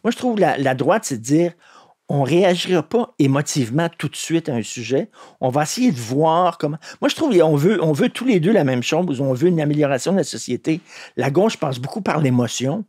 Moi, je trouve la droite, c'est de dire, on ne réagira pas émotivement tout de suite à un sujet. On va essayer de voir comment. Moi, je trouve on veut tous les deux la même chose. On veut une amélioration de la société. La gauche passe beaucoup par l'émotion.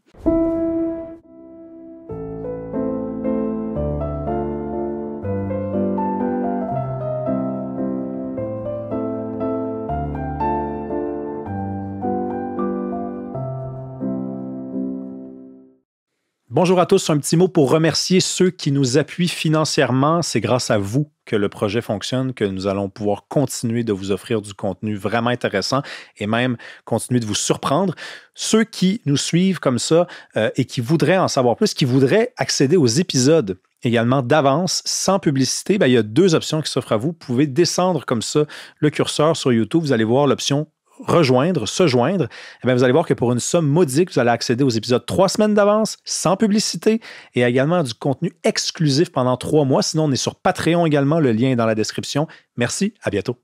Bonjour à tous, un petit mot pour remercier ceux qui nous appuient financièrement. C'est grâce à vous que le projet fonctionne, que nous allons pouvoir continuer de vous offrir du contenu vraiment intéressant et même continuer de vous surprendre. Ceux qui nous suivent comme ça et qui voudraient en savoir plus, qui voudraient accéder aux épisodes également d'avance, sans publicité, il y a 2 options qui s'offrent à vous. Vous pouvez descendre comme ça le curseur sur YouTube. Vous allez voir l'option rejoindre, se joindre, vous allez voir que pour une somme modique, vous allez accéder aux épisodes 3 semaines d'avance, sans publicité, et également du contenu exclusif pendant 3 mois. Sinon, on est sur Patreon également, le lien est dans la description. Merci, à bientôt.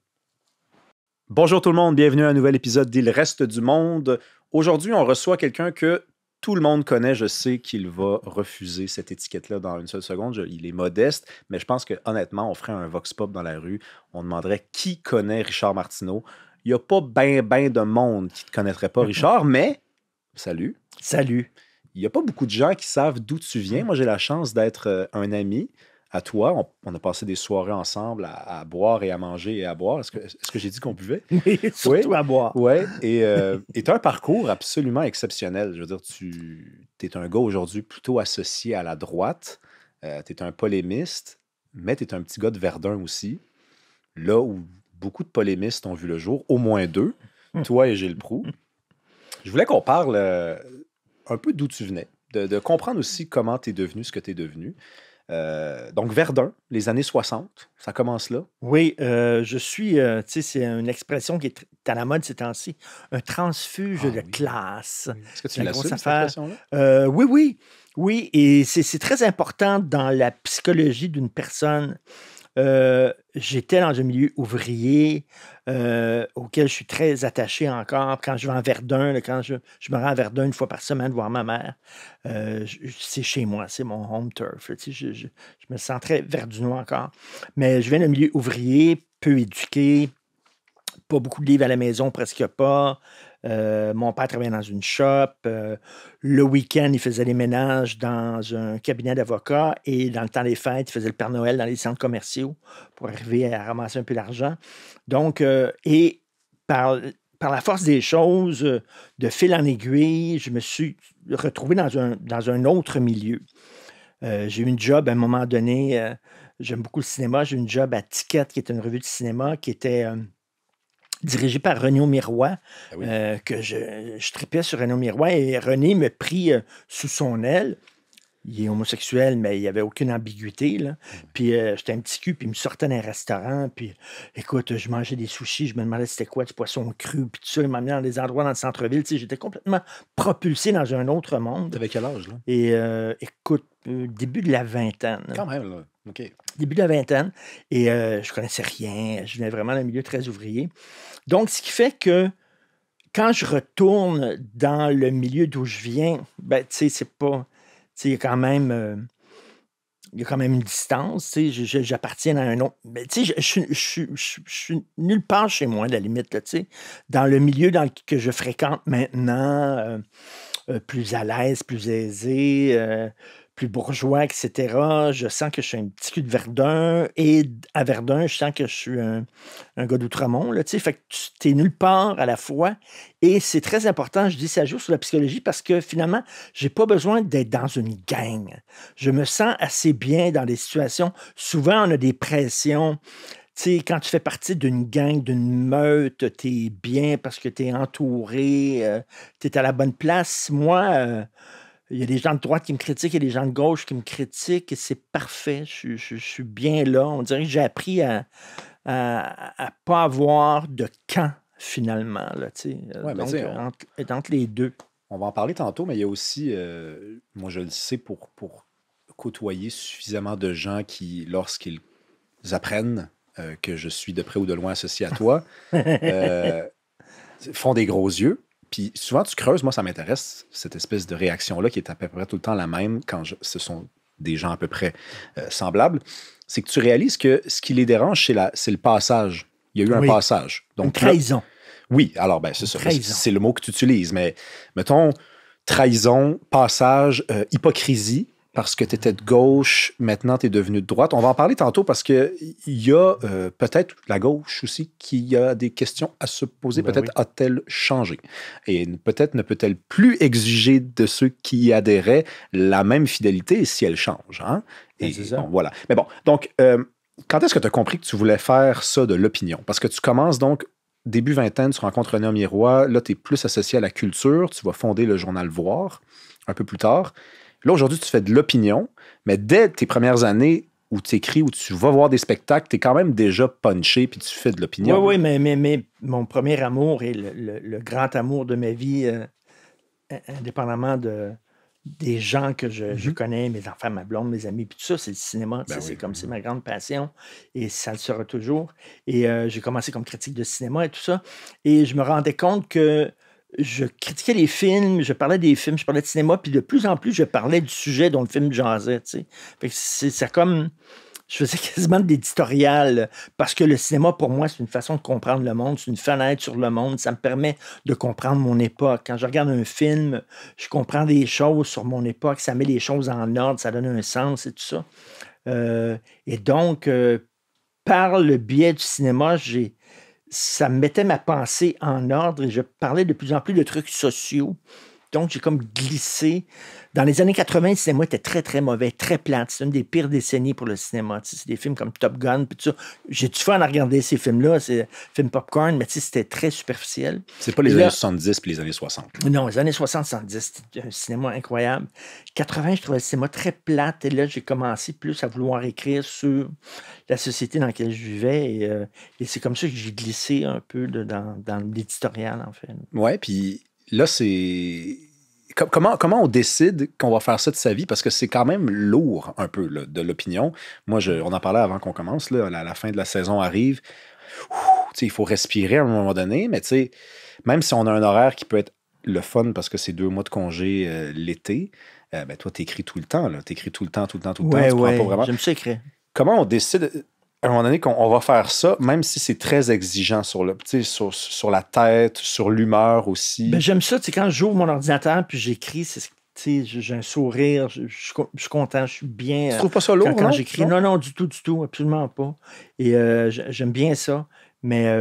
Bonjour tout le monde, bienvenue à un nouvel épisode d'Il reste du monde. Aujourd'hui, on reçoit quelqu'un que tout le monde connaît. Je sais qu'il va refuser cette étiquette-là dans une seule seconde. Il est modeste, mais je pense que honnêtement, on ferait un vox pop dans la rue. On demanderait qui connaît Richard Martineau. Il n'y a pas ben de monde qui ne te connaîtrait pas, Richard, mais salut. Salut. Il n'y a pas beaucoup de gens qui savent d'où tu viens. Moi, j'ai la chance d'être un ami à toi. On a passé des soirées ensemble à boire et à manger et à boire. Est-ce que j'ai dit qu'on buvait? Oui, surtout à boire. Oui, et tu as un parcours absolument exceptionnel. Je veux dire, tu es un gars aujourd'hui plutôt associé à la droite. Tu es un polémiste, mais tu es un petit gars de Verdun aussi. Là où beaucoup de polémistes ont vu le jour, au moins 2, toi et Gilles Proulx. Je voulais qu'on parle un peu d'où tu venais, de comprendre aussi comment tu es devenu ce que tu es devenu. Donc, Verdun, les années 60, ça commence là. Oui, je suis, tu sais, c'est une expression qui est à la mode ces temps-ci, un transfuge de classe. Est-ce que tu La l'assumes, grosse cette affaire. expression-là? Oui, et c'est très important dans la psychologie d'une personne. J'étais dans un milieu ouvrier auquel je suis très attaché encore. Quand je vais en Verdun, là, quand je me rends à Verdun une fois par semaine voir ma mère, c'est chez moi, c'est mon home turf. Tu sais, je me sens très verdunois encore. Mais je viens d'un milieu ouvrier, peu éduqué, pas beaucoup de livres à la maison, presque pas. Mon père travaillait dans une shop. Le week-end, il faisait les ménages dans un cabinet d'avocats et dans le temps des fêtes, il faisait le Père Noël dans les centres commerciaux pour arriver à ramasser un peu d'argent. Donc, et par la force des choses, de fil en aiguille, je me suis retrouvé dans un autre milieu. J'ai eu une job à un moment donné, j'aime beaucoup le cinéma, j'ai eu une job à Ticket, qui est une revue de cinéma, qui était dirigé par René Miroir, que je tripais sur René Miroir, et René me prit sous son aile. Il est homosexuel, mais il n'y avait aucune ambiguïté, là. Puis j'étais un petit cul, puis il me sortait d'un restaurant, puis écoute, je mangeais des sushis, je me demandais c'était quoi, du poisson cru, puis tout ça, il m'amenait dans des endroits dans le centre-ville, tu sais, j'étais complètement propulsé dans un autre monde. T'avais quel âge, là? Et écoute, début de la vingtaine. Quand même, là. OK. Début de la vingtaine, et je connaissais rien, je venais vraiment d'un milieu très ouvrier. Donc, ce qui fait que quand je retourne dans le milieu d'où je viens, ben, tu sais, c'est pas. Tu sais, il y a quand même une distance. Tu sais, j'appartiens à un autre. Mais tu sais, je suis nulle part chez moi, à la limite, là, tu sais. Dans le milieu que je fréquente maintenant, plus à l'aise, plus aisé, plus bourgeois, etc. Je sens que je suis un petit cul de Verdun. Et à Verdun, je sens que je suis un gars d'Outremont. Là, tu sais, fait que tu es nulle part à la fois. Et c'est très important, je dis ça joue sur la psychologie parce que finalement, j'ai pas besoin d'être dans une gang. Je me sens assez bien dans des situations. Souvent, on a des pressions. Tu sais, quand tu fais partie d'une gang, d'une meute, tu es bien parce que tu es entouré, tu es à la bonne place. Moi, il y a des gens de droite qui me critiquent, il y a des gens de gauche qui me critiquent, et c'est parfait. Je suis bien là. On dirait que j'ai appris à pas avoir de camp, finalement. Là, tu sais. Ouais, Donc, mais être entre les deux. on va en parler tantôt, mais il y a aussi, moi je le sais, pour côtoyer suffisamment de gens qui, lorsqu'ils apprennent que je suis de près ou de loin associé à toi, font des gros yeux. Puis souvent, tu creuses, moi, ça m'intéresse, cette espèce de réaction-là qui est à peu près tout le temps la même quand ce sont des gens à peu près semblables. C'est que tu réalises que ce qui les dérange, c'est le passage. Il y a eu un passage. Donc, une trahison. Oui, alors, ben, c'est ça. Trahison. C'est le mot que tu utilises. Mais mettons, trahison, passage, hypocrisie, parce que tu étais de gauche, maintenant tu es devenu de droite. On va en parler tantôt parce qu'il y a peut-être la gauche aussi qui a des questions à se poser. Ben peut-être a-t-elle changé? Et peut-être ne peut-elle plus exiger de ceux qui y adhéraient la même fidélité si elle change. Hein? Et c'est ça. Bon, voilà. Mais bon, donc, quand est-ce que tu as compris que tu voulais faire ça de l'opinion? Parce que tu commences donc début vingtaine, tu rencontres René Miroir. Là, tu es plus associé à la culture. Tu vas fonder le journal Voir un peu plus tard. Là, aujourd'hui, tu fais de l'opinion, mais dès tes premières années où tu écris, où tu vas voir des spectacles, tu es quand même déjà punché puis tu fais de l'opinion. Oui, mais mon premier amour et le grand amour de ma vie, indépendamment des gens que je connais, mes enfants, ma blonde, mes amis, puis tout ça, c'est le cinéma. C'est comme c'est ma grande passion et ça le sera toujours. Et j'ai commencé comme critique de cinéma et tout ça. Et je me rendais compte que je critiquais les films, je parlais des films, je parlais de cinéma, puis de plus en plus, je parlais du sujet dont le film jasait, tu sais. Fait que c'est comme... Je faisais quasiment de l'éditorial, parce que le cinéma, pour moi, c'est une façon de comprendre le monde, c'est une fenêtre sur le monde, ça me permet de comprendre mon époque. Quand je regarde un film, je comprends des choses sur mon époque, ça met les choses en ordre, ça donne un sens et tout ça. Et donc, par le biais du cinéma, ça me mettait ma pensée en ordre et je parlais de plus en plus de trucs sociaux. Donc, j'ai comme glissé. Dans les années 80, le cinéma était très, très mauvais, très plate. C'est une des pires décennies pour le cinéma. Tu sais, c'est des films comme Top Gun, puis tout ça. J'ai du fun à regarder ces films-là. C'est film popcorn, mais tu sais, c'était très superficiel. C'est pas les années 70 puis les années 60. Non, les années 60-70, c'était un cinéma incroyable. 80, je trouvais le cinéma très plate. Et là, j'ai commencé plus à vouloir écrire sur la société dans laquelle je vivais. Et c'est comme ça que j'ai glissé un peu dans l'éditorial, en fait. Ouais, puis là, c'est... Comment on décide qu'on va faire ça de sa vie? Parce que c'est quand même lourd, un peu, là, de l'opinion. Moi, on en parlait avant qu'on commence. Là, la fin de la saison arrive. Il faut respirer à un moment donné. Mais même si on a un horaire qui peut être le fun parce que c'est 2 mois de congé l'été, ben, toi, tu écris tout le temps. Tu écris tout le temps. Tu prends pas vraiment... J'aime ça écrire. Comment on décide... à un moment donné, qu'on va faire ça, même si c'est très exigeant sur la tête, sur l'humeur aussi. Ben, j'aime ça, quand j'ouvre mon ordinateur puis j'écris, j'ai un sourire, je suis content, je suis bien. Tu trouves pas ça lourd, quand j'écris? Non, du tout, absolument pas. Et j'aime bien ça. Mais,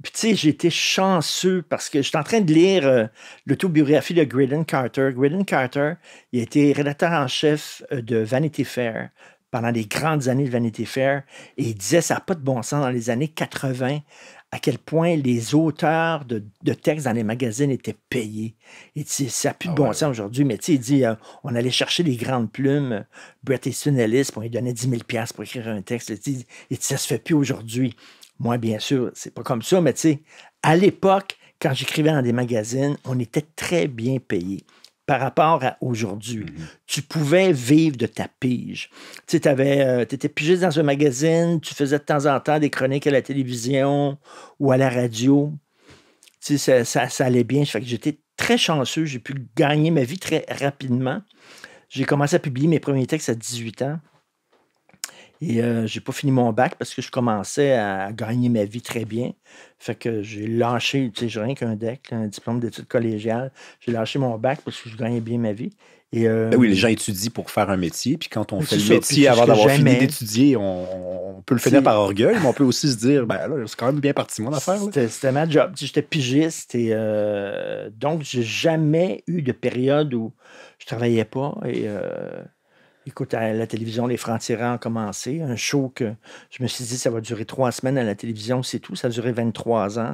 puis tu sais, j'ai été chanceux parce que j'étais en train de lire l'autobiographie de Graydon Carter. Graydon Carter, il a été rédacteur en chef de Vanity Fair pendant les grandes années de Vanity Fair, et il disait ça n'a pas de bon sens dans les années 80, à quel point les auteurs de textes dans les magazines étaient payés. Et ça n'a plus de bon sens aujourd'hui, mais il dit, on allait chercher les grandes plumes, Bret Easton Ellis, puis on lui donnait 10 000 $ pour écrire un texte. Et ça se fait plus aujourd'hui. Moi, bien sûr, c'est pas comme ça, mais à l'époque, quand j'écrivais dans des magazines, on était très bien payés. Par rapport à aujourd'hui. Tu pouvais vivre de ta pige. Tu étais pigiste dans un magazine, tu faisais de temps en temps des chroniques à la télévision ou à la radio. Ça allait bien. Fait que j'étais très chanceux. J'ai pu gagner ma vie très rapidement. J'ai commencé à publier mes premiers textes à 18 ans. Et j'ai pas fini mon bac parce que je commençais à gagner ma vie très bien. Fait que j'ai lâché, j'ai rien qu'un DEC, un diplôme d'études collégiales. J'ai lâché mon bac parce que je gagnais bien ma vie. Et, oui, les gens étudient pour faire un métier, puis quand on fait le métier avant d'avoir fini d'étudier, on peut le finir par orgueil, mais on peut aussi se dire, ben là, c'est quand même bien parti mon affaire. C'était ma job. J'étais pigiste et donc j'ai jamais eu de période où je travaillais pas. Et écoute, à la télévision, les Francs-Tireurs ont commencé. Un show que je me suis dit, ça va durer 3 semaines à la télévision, c'est tout. Ça a duré 23 ans.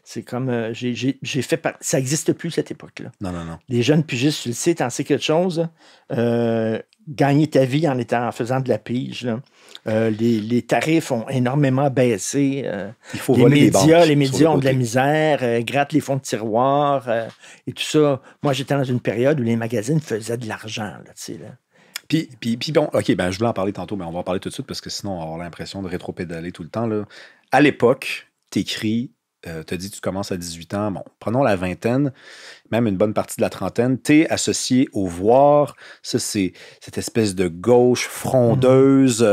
C'est comme... j'ai fait... Ça n'existe plus, cette époque-là. Non. Les jeunes pigistes, tu le sais, t'en sais quelque chose. Gagner ta vie en faisant de la pige. Là. Les tarifs ont énormément baissé. Il faut voler les banques. Les médias ont de la misère, grattent les fonds de tiroir et tout ça. Moi, j'étais dans une période où les magazines faisaient de l'argent. Là, tu sais, là. Puis bon, OK, ben je voulais en parler tantôt, mais on va en parler tout de suite parce que sinon, on va avoir l'impression de rétro-pédaler tout le temps. Là. À l'époque, t'écris tu as dit que tu commences à 18 ans. Bon, prenons la vingtaine, même une bonne partie de la trentaine. Tu es associé au voir. Ça, c'est cette espèce de gauche frondeuse,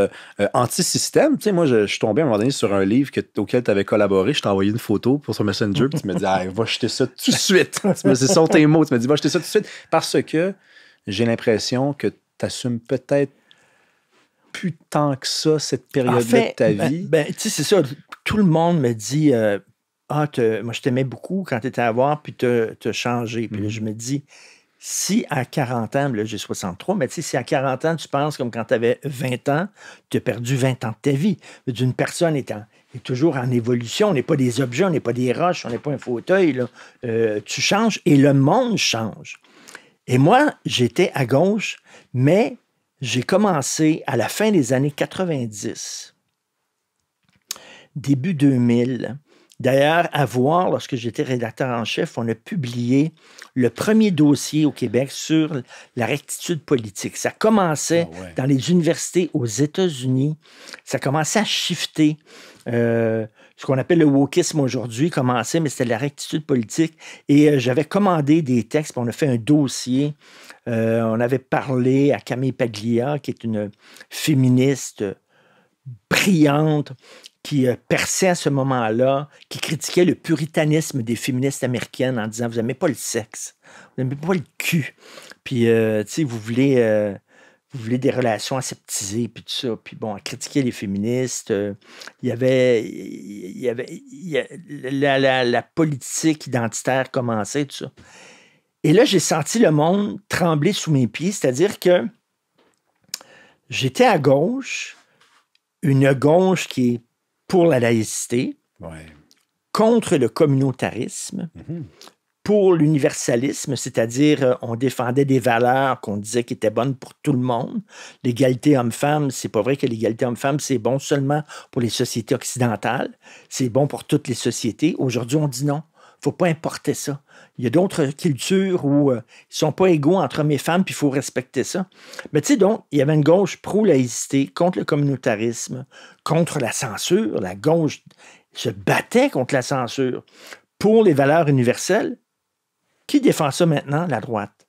anti-système. Tu sais, moi, je suis tombé à un moment donné sur un livre auquel tu avais collaboré. Je t'ai envoyé une photo pour son Messenger. Puis tu me dis, ah, va jeter ça tout de suite. C'est ça tes mots. Tu me dis, va jeter ça tout de suite. Parce que j'ai l'impression que tu assumes peut-être plus tant que ça, cette période-là de ta vie. Tu sais, c'est ça. Tout le monde me dit moi, je t'aimais beaucoup quand tu étais à voir, puis t'as changé. Puis là, je me dis, si à 40 ans, là, j'ai 63, mais tu sais, si à 40 ans, tu penses comme quand tu avais 20 ans, tu as perdu 20 ans de ta vie. D'une personne est toujours en évolution. On n'est pas des objets, on n'est pas des roches, on n'est pas un fauteuil. Là. Tu changes et le monde change. Et moi, j'étais à gauche, mais j'ai commencé à la fin des années 90, début 2000. D'ailleurs, à voir, lorsque j'étais rédacteur en chef, on a publié le premier dossier au Québec sur la rectitude politique. Ça commençait dans les universités aux États-Unis. Ça commençait à shifter. Ce qu'on appelle le wokisme aujourd'hui commençait, mais c'était la rectitude politique. Et j'avais commandé des textes, puis on a fait un dossier. On avait parlé à Camille Paglia, qui est une féministe brillante, qui perçait à ce moment-là, qui critiquait le puritanisme des féministes américaines en disant « Vous n'aimez pas le sexe, vous n'aimez pas le cul, puis tu sais, vous voulez des relations aseptisées, puis tout ça. » Puis bon, à critiquer les féministes, il y avait la politique identitaire commençait, tout ça. Et là, j'ai senti le monde trembler sous mes pieds, c'est-à-dire que j'étais à gauche, une gauche qui est pour la laïcité, contre le communautarisme, pour l'universalisme, c'est-à-dire on défendait des valeurs qu'on disait qui étaient bonnes pour tout le monde. L'égalité homme-femme, c'est pas vrai que l'égalité homme-femme, c'est bon seulement pour les sociétés occidentales, c'est bon pour toutes les sociétés. Aujourd'hui, on dit non, il ne faut pas importer ça. Il y a d'autres cultures où ils ne sont pas égaux entre hommes et femmes, puis il faut respecter ça. Mais tu sais, donc, il y avait une gauche pro-laïcité, contre le communautarisme, contre la censure. La gauche se battait contre la censure pour les valeurs universelles. Qui défend ça maintenant? La droite.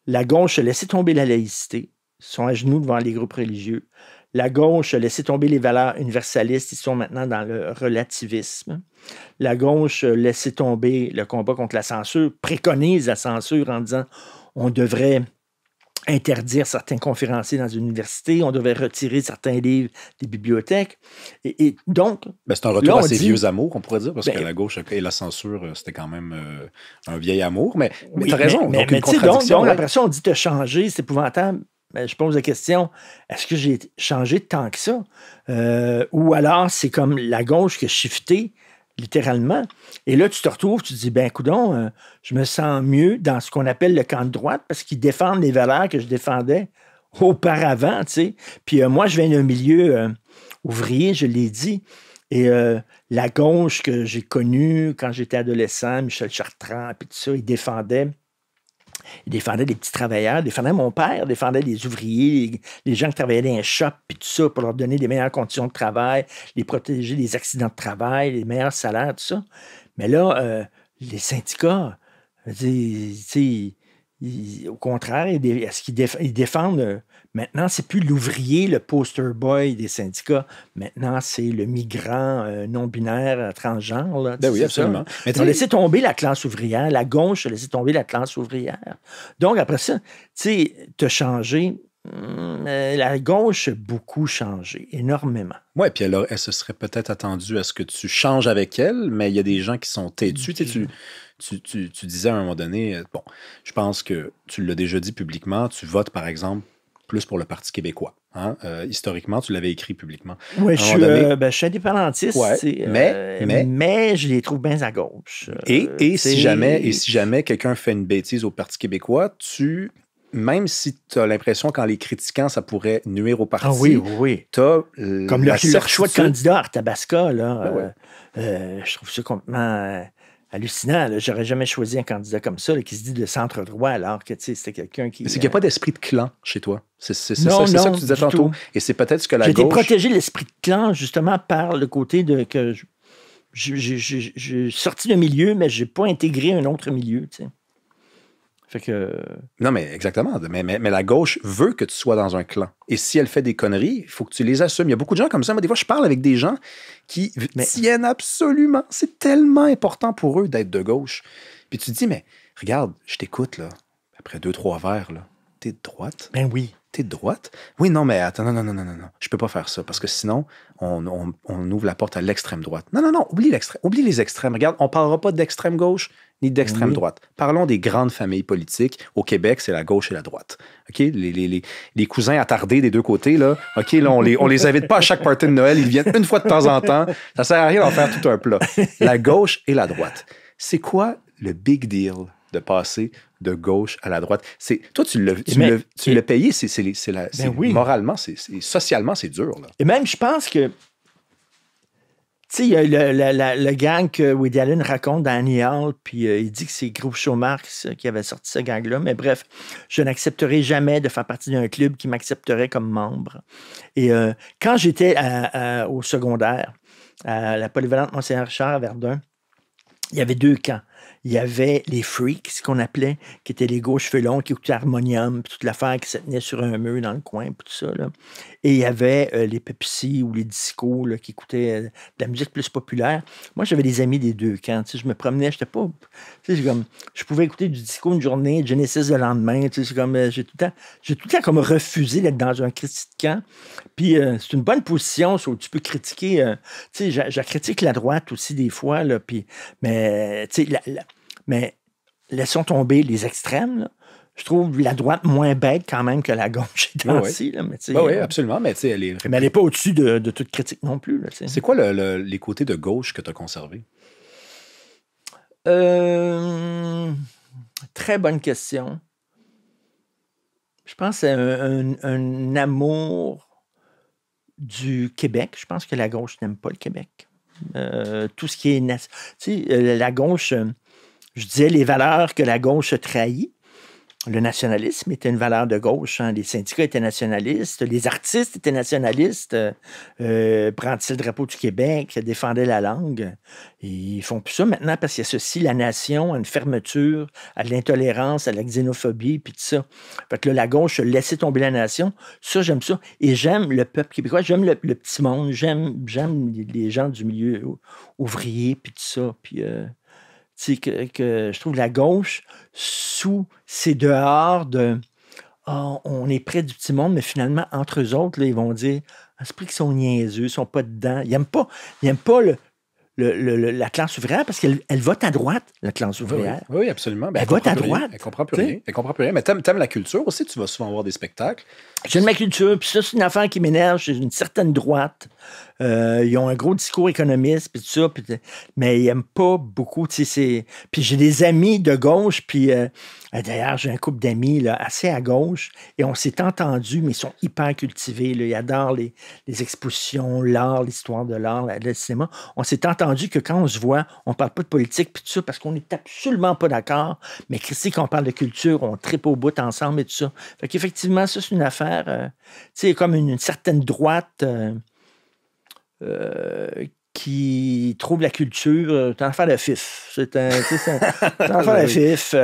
La gauche a laissé tomber la laïcité. Ils sont à genoux devant les groupes religieux. La gauche a laissé tomber les valeurs universalistes. Ils sont maintenant dans le relativisme. La gauche a laissé tomber le combat contre la censure, préconise la censure en disant on devrait interdire certains conférenciers dans une université, on devrait retirer certains livres des bibliothèques. Et donc... c'est un retour à ces vieux amours, on pourrait dire, parce que la gauche et la censure, c'était quand même un vieil amour. Mais tu as raison. Mais donc, après ça, on dit « t'as changé, c'est épouvantable ». Je pose la question, est-ce que j'ai changé tant que ça? Ou alors, c'est comme la gauche qui a shifté, littéralement. Et là, tu te retrouves, tu te dis, ben, coudonc, je me sens mieux dans ce qu'on appelle le camp de droite parce qu'ils défendent les valeurs que je défendais auparavant, tu sais. Puis moi, je viens d'un milieu ouvrier, je l'ai dit. Et la gauche que j'ai connue quand j'étais adolescent, Michel Chartrand, puis tout ça, il défendait les petits travailleurs, défendait mon père, défendait les ouvriers, les gens qui travaillaient dans les shops, puis tout ça, pour leur donner des meilleures conditions de travail, les protéger des accidents de travail, les meilleurs salaires, tout ça. Mais là, les syndicats, au contraire, est-ce qu'ils défendent... maintenant, c'est plus l'ouvrier, le poster boy des syndicats. Maintenant, c'est le migrant non-binaire, transgenre. Là, oui, absolument. Mais on a laissé tomber la classe ouvrière. La gauche a laissé tomber la classe ouvrière. Donc, après ça, tu sais, t'as changé. La gauche a beaucoup changé, énormément. Oui, puis elle se serait peut-être attendue à ce que tu changes avec elle, mais il y a des gens qui sont têtus. Tu disais à un moment donné, bon, je pense que tu l'as déjà dit publiquement, tu votes, par exemple, plus pour le Parti québécois. Hein? Historiquement, tu l'avais écrit publiquement. Oui, je suis indépendantiste, mais je les trouve bien à gauche. Et si jamais quelqu'un fait une bêtise au Parti québécois, même si tu as l'impression qu'en les critiquant, ça pourrait nuire au parti, tu as comme leur choix de candidat à Arthabasca, là, je trouve ça complètement hallucinant. Là. J'aurais jamais choisi un candidat comme ça, là, qui se dit de centre-droit, alors que c'était quelqu'un qui... Mais c'est qu'il n'y a pas d'esprit de clan chez toi. C'est ça que tu disais tantôt. Et c'est peut-être ce que la gauche... J'ai été protégé l'esprit de clan, justement, par le côté de que j'ai sorti d'un milieu, mais je n'ai pas intégré un autre milieu, tu sais. Fait que... Non, mais exactement. Mais la gauche veut que tu sois dans un clan. Et si elle fait des conneries, il faut que tu les assumes. Il y a beaucoup de gens comme ça. Moi, des fois, je parle avec des gens qui tiennent absolument. C'est tellement important pour eux d'être de gauche. Puis tu te dis, mais regarde, je t'écoute, là. Après 2-3 verres, là. T'es de droite? Ben oui. T'es de droite? Oui, non, mais attends, non. Je peux pas faire ça. Parce que sinon, on ouvre la porte à l'extrême droite. Non. Oublie les extrêmes. Regarde, on parlera pas d'extrême gauche ni d'extrême droite. Parlons des grandes familles politiques. Au Québec, c'est la gauche et la droite. OK? Les cousins attardés des deux côtés, là, OK, là, on les invite pas à chaque party de Noël. Ils viennent une fois de temps en temps. Ça sert à rien d'en faire tout un plat. La gauche et la droite. C'est quoi le big deal de passer de gauche à la droite? Toi, tu l'as payé. Oui. Moralement, socialement, c'est dur. Là. Et même, je pense que tu sais, il y a le gang que Woody Allen raconte dans Annie Hall, puis il dit que c'est Groucho Marx qui avait sorti ce gang-là. Mais bref, je n'accepterai jamais de faire partie d'un club qui m'accepterait comme membre. Et quand j'étais au secondaire, à la polyvalente Monseigneur Richard à Verdun, il y avait 2 camps. Il y avait les freaks, ce qu'on appelait, qui étaient les gros cheveux longs, qui écoutaient harmonium, puis toute l'affaire qui se tenait sur un mur dans le coin, puis tout ça. Là. Et il y avait les Pepsi ou les discos là, qui écoutaient de la musique plus populaire. Moi, j'avais des amis des 2 camps. Tu sais, je me promenais, j'étais pas... Tu sais, je pouvais écouter du disco une journée, Genesis le lendemain. Tu sais, j'ai tout le temps comme refusé d'être dans un critique de camp. Puis c'est une bonne position où tu peux critiquer... tu sais, je critique la droite aussi des fois, là, puis... Mais, tu sais, mais laissons tomber les extrêmes. Là. Je trouve la droite moins bête quand même que la gauche est ainsi. Oui, absolument. Mais elle n'est pas au-dessus de toute critique non plus. Là, c'est quoi les côtés de gauche que tu as conservés? Très bonne question. Je pense que c'est un amour du Québec. Je pense que la gauche n'aime pas le Québec. Tout ce qui est... Tu sais, la gauche... je disais les valeurs que la gauche trahit. Le nationalisme était une valeur de gauche. Hein. Les syndicats étaient nationalistes. Les artistes étaient nationalistes. Brandissaient le drapeau du Québec, défendaient la langue. Et ils font plus ça maintenant parce qu'ils associent la nation à une fermeture, à de l'intolérance, à la xénophobie, puis tout ça. Fait que là, la gauche laissait tomber la nation. Ça, j'aime ça. Et j'aime le peuple québécois. J'aime le petit monde. J'aime les gens du milieu ouvrier, puis tout ça. Puis... que je trouve la gauche, sous ces dehors de on est près du petit monde, mais finalement, entre eux autres, là, ils vont dire c'est pas qu'ils sont niaiseux, ils sont pas dedans. Ils n'aiment pas la classe ouvrière parce qu'elle vote à droite, la classe ouvrière. Oui, absolument. Ben, elle vote à droite. Elle comprend plus rien. Elle comprend plus rien. Mais t'aimes la culture aussi, tu vas souvent voir des spectacles. J'aime la culture, puis ça, c'est une affaire qui m'énerve. J'ai une certaine droite. Ils ont un gros discours économiste, puis tout ça, mais ils n'aiment pas beaucoup. Puis j'ai des amis de gauche, puis d'ailleurs, j'ai un couple d'amis là, assez à gauche, et on s'est entendus, mais ils sont hyper cultivés. Là, ils adorent les expositions, l'art, l'histoire de l'art, le cinéma. On s'est entendu que quand on se voit, on ne parle pas de politique, puis tout ça, parce qu'on n'est absolument pas d'accord. Mais Christy, quand on parle de culture, on tripe au bout ensemble et tout ça. Fait qu'effectivement, ça, c'est une affaire, tu sais, comme une certaine droite... qui trouve la culture, c'est un affaire de fif. C'est un affaire de fif.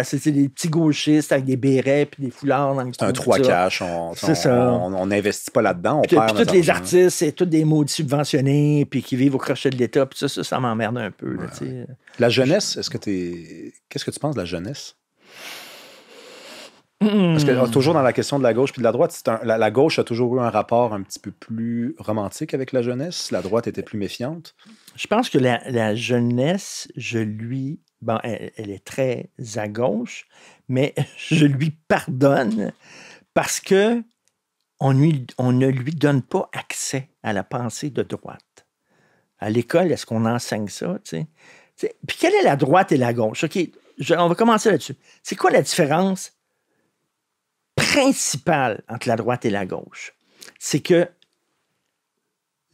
C'est des petits gauchistes avec des bérets puis des foulards dans le C'est un 3 cash. On n'investit pas là-dedans. Puis tous les artistes, c'est tous des maudits subventionnés puis qui vivent au crochet de l'État. Puis ça m'emmerde un peu. Là, la jeunesse, qu'est-ce que tu penses de la jeunesse? Parce que toujours dans la question de la gauche puis de la droite, la gauche a toujours eu un rapport un petit peu plus romantique avec la jeunesse. La droite était plus méfiante. Je pense que la jeunesse, bon, elle est très à gauche, mais je lui pardonne parce que on ne lui donne pas accès à la pensée de droite. À l'école, est-ce qu'on enseigne ça? T'sais? Puis quelle est la droite et la gauche? OK, on va commencer là-dessus. C'est quoi la différence principale entre la droite et la gauche? C'est que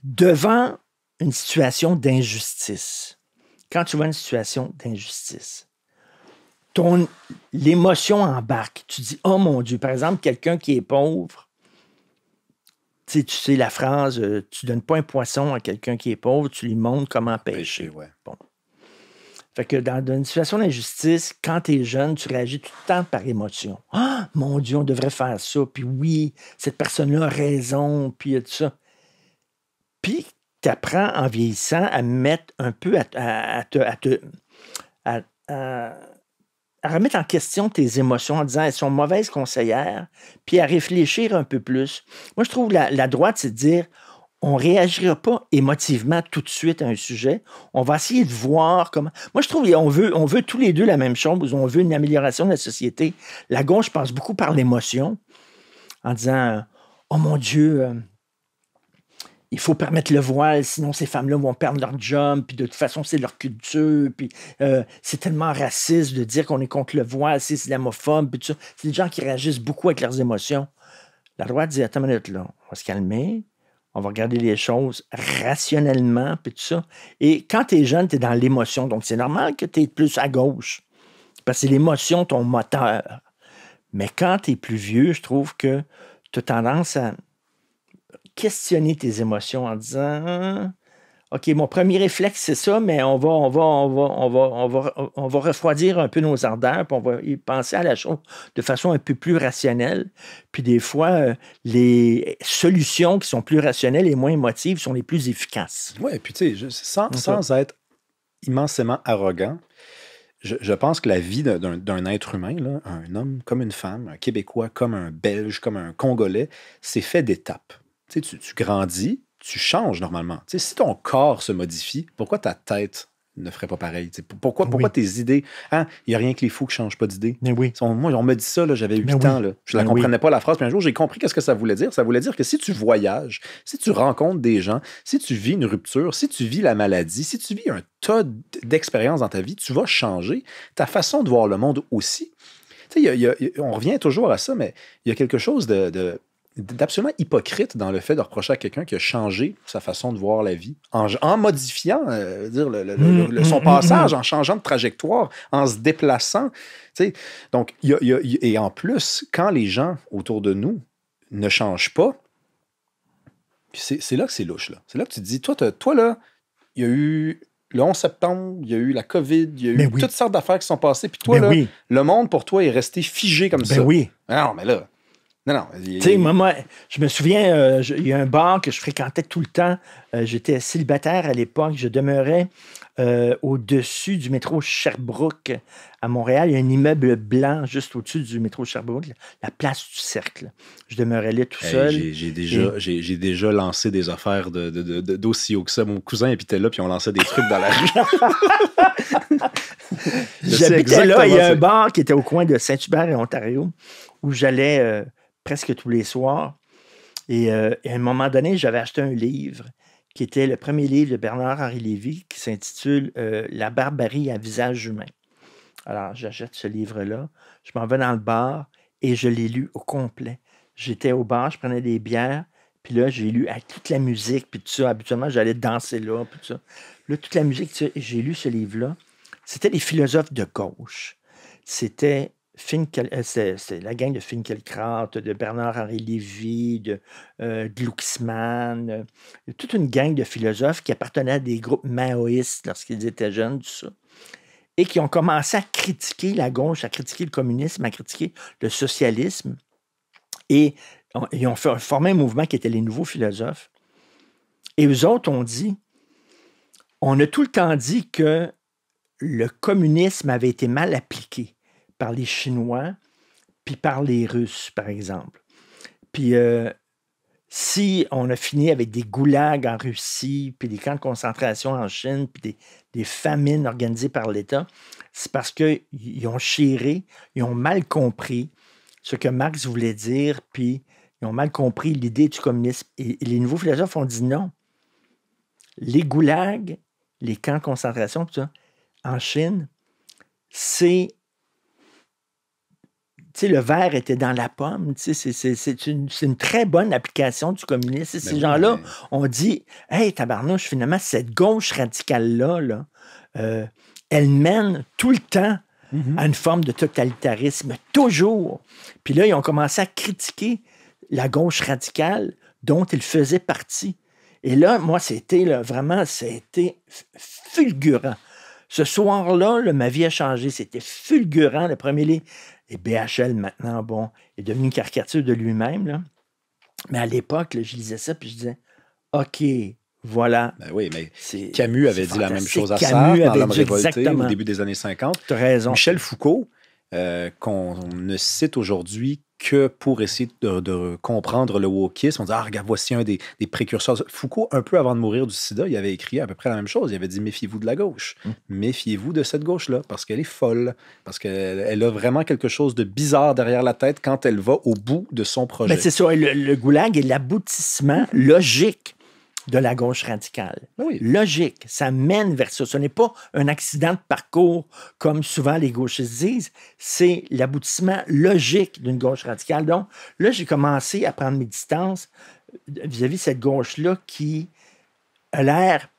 devant une situation d'injustice, quand tu vois une situation d'injustice, l'émotion embarque. Tu dis, oh mon Dieu, par exemple, quelqu'un qui est pauvre, tu Tu sais la phrase, tu donnes pas un poisson à quelqu'un qui est pauvre, tu lui montres comment pêcher. Ouais. Bon. Fait que dans une situation d'injustice, quand tu es jeune, tu réagis tout le temps par émotion. Ah, mon Dieu, on devrait faire ça. Puis oui, cette personne-là a raison. Puis tout ça. Puis tu apprends en vieillissant à mettre un peu à remettre en question tes émotions en disant elles sont mauvaises conseillères, puis à réfléchir un peu plus. Moi, je trouve la droite, c'est de dire on ne réagira pas émotivement tout de suite à un sujet. On va essayer de voir comment. Moi, je trouve qu'on veut tous les deux la même chose. On veut une amélioration de la société. La gauche passe beaucoup par l'émotion en disant oh mon Dieu, il faut permettre le voile, sinon ces femmes-là vont perdre leur job, puis de toute façon, c'est leur culture, puis c'est tellement raciste de dire qu'on est contre le voile, c'est islamophobe, puis tout ça. C'est des gens qui réagissent beaucoup avec leurs émotions. La droite dit attends une minute, là, on va se calmer. On va regarder les choses rationnellement, puis tout ça. Et quand tu es jeune, tu es dans l'émotion. Donc, c'est normal que tu es plus à gauche. Parce que c'est l'émotion, ton moteur. Mais quand tu es plus vieux, je trouve que tu as tendance à questionner tes émotions en disant OK, mon premier réflexe, c'est ça, mais on va refroidir un peu nos ardeurs, puis on va y penser à la chose de façon un peu plus rationnelle. Puis des fois, les solutions qui sont plus rationnelles et moins émotives sont les plus efficaces. Oui, puis tu sais, sans être immensément arrogant, je pense que la vie d'un être humain, là, un homme comme une femme, un Québécois comme un Belge, comme un Congolais, c'est fait d'étapes. Tu sais, tu grandis, tu changes normalement. Tu sais, si ton corps se modifie, pourquoi ta tête ne ferait pas pareil? Tu sais, pourquoi tes idées... Hein? Il n'y a rien que les fous qui ne changent pas d'idées. Mais oui. Moi, on me dit ça, là, j'avais 8 ans. Là. Je ne comprenais pas la phrase, puis un jour, j'ai compris qu'est-ce que ça voulait dire. Ça voulait dire que si tu voyages, si tu rencontres des gens, si tu vis une rupture, si tu vis la maladie, si tu vis un tas d'expériences dans ta vie, tu vas changer ta façon de voir le monde aussi. Tu sais, on revient toujours à ça, mais il y a quelque chose d'absolument hypocrite dans le fait de reprocher à quelqu'un qui a changé sa façon de voir la vie, en modifiant son passage, en changeant de trajectoire, en se déplaçant. T'sais. Donc, et en plus, quand les gens autour de nous ne changent pas, c'est là que c'est louche. Là. C'est là que tu te dis, toi là, il y a eu le 11 septembre, il y a eu la COVID, il y a eu toutes sortes d'affaires qui sont passées, puis toi, le monde, pour toi, est resté figé comme ça. Oui. Non, mais là... Non. Tu sais, moi, je me souviens, il y a un bar que je fréquentais tout le temps. J'étais célibataire à l'époque. Je demeurais au-dessus du métro Sherbrooke à Montréal. Il y a un immeuble blanc juste au-dessus du métro Sherbrooke, la place du Cercle. Je demeurais là tout seul. J'ai déjà lancé des affaires d'aussi haut que ça. Mon cousin était là, puis on lançait des trucs dans la rue. J'habitais là. Il y a un bar qui était au coin de Saint-Hubert et Ontario où j'allais... presque tous les soirs. Et à un moment donné, j'avais acheté un livre qui était le premier livre de Bernard-Henri Lévy qui s'intitule La barbarie à visage humain. Alors, j'achète ce livre-là, je m'en vais dans le bar et je l'ai lu au complet. J'étais au bar, je prenais des bières, puis là, j'ai lu avec toute la musique, puis tout ça. Habituellement, j'allais danser là, puis tout ça. Là, toute la musique, j'ai lu ce livre-là. C'était des philosophes de gauche. C'était c'est la gang de Finkielkraut, de Bernard-Henri Lévy, de Glucksmann, toute une gang de philosophes qui appartenaient à des groupes maoïstes lorsqu'ils étaient jeunes, tout ça, et qui ont commencé à critiquer la gauche, à critiquer le communisme, à critiquer le socialisme, et ils ont formé un mouvement qui était les nouveaux philosophes. Et eux autres ont dit, on a tout le temps dit que le communisme avait été mal appliqué par les Chinois, puis par les Russes, par exemple. Puis si on a fini avec des goulags en Russie, puis des camps de concentration en Chine, puis des famines organisées par l'État, c'est parce qu'ils ont chéré, ils ont mal compris ce que Marx voulait dire, puis ils ont mal compris l'idée du communisme. Et les nouveaux philosophes ont dit non. Les goulags, les camps de concentration, tout ça, en Chine, c'est... Tu sais, le verre était dans la pomme. Tu sais, c'est une très bonne application du communisme. Ces gens-là ont dit « Hey, tabarnouche, finalement, cette gauche radicale-là, elle mène tout le temps à une forme de totalitarisme, toujours. » Puis là, ils ont commencé à critiquer la gauche radicale dont il faisait partie. Et là, moi, c'était là, vraiment, c'était fulgurant. Ce soir-là, là, ma vie a changé. C'était fulgurant, le premier livre. Et BHL, maintenant, bon, est devenu une caricature de lui-même, là. Mais à l'époque, là, je lisais ça, puis je disais, OK, voilà. Ben oui, mais C'est Camus avait c'est dit la même fantastique. chose à Camus Sartre dans avait L'Homme dit révolté au exactement. début des années 50. Tu as raison. Michel Foucault, qu'on ne cite aujourd'hui que pour essayer de comprendre le wokisme. On dit, ah, regarde, voici un des précurseurs. Foucault, un peu avant de mourir du sida, il avait écrit à peu près la même chose. Il avait dit, méfiez-vous de la gauche. Méfiez-vous de cette gauche-là, parce qu'elle est folle, parce qu'elle a vraiment quelque chose de bizarre derrière la tête quand elle va au bout de son projet. Mais c'est ça, le goulag est l'aboutissement logique de la gauche radicale. Oui. Logique, ça mène vers ça. Ce n'est pas un accident de parcours, comme souvent les gauchistes disent, c'est l'aboutissement logique d'une gauche radicale. Donc, là, j'ai commencé à prendre mes distances vis-à-vis de cette gauche-là qui a l'air,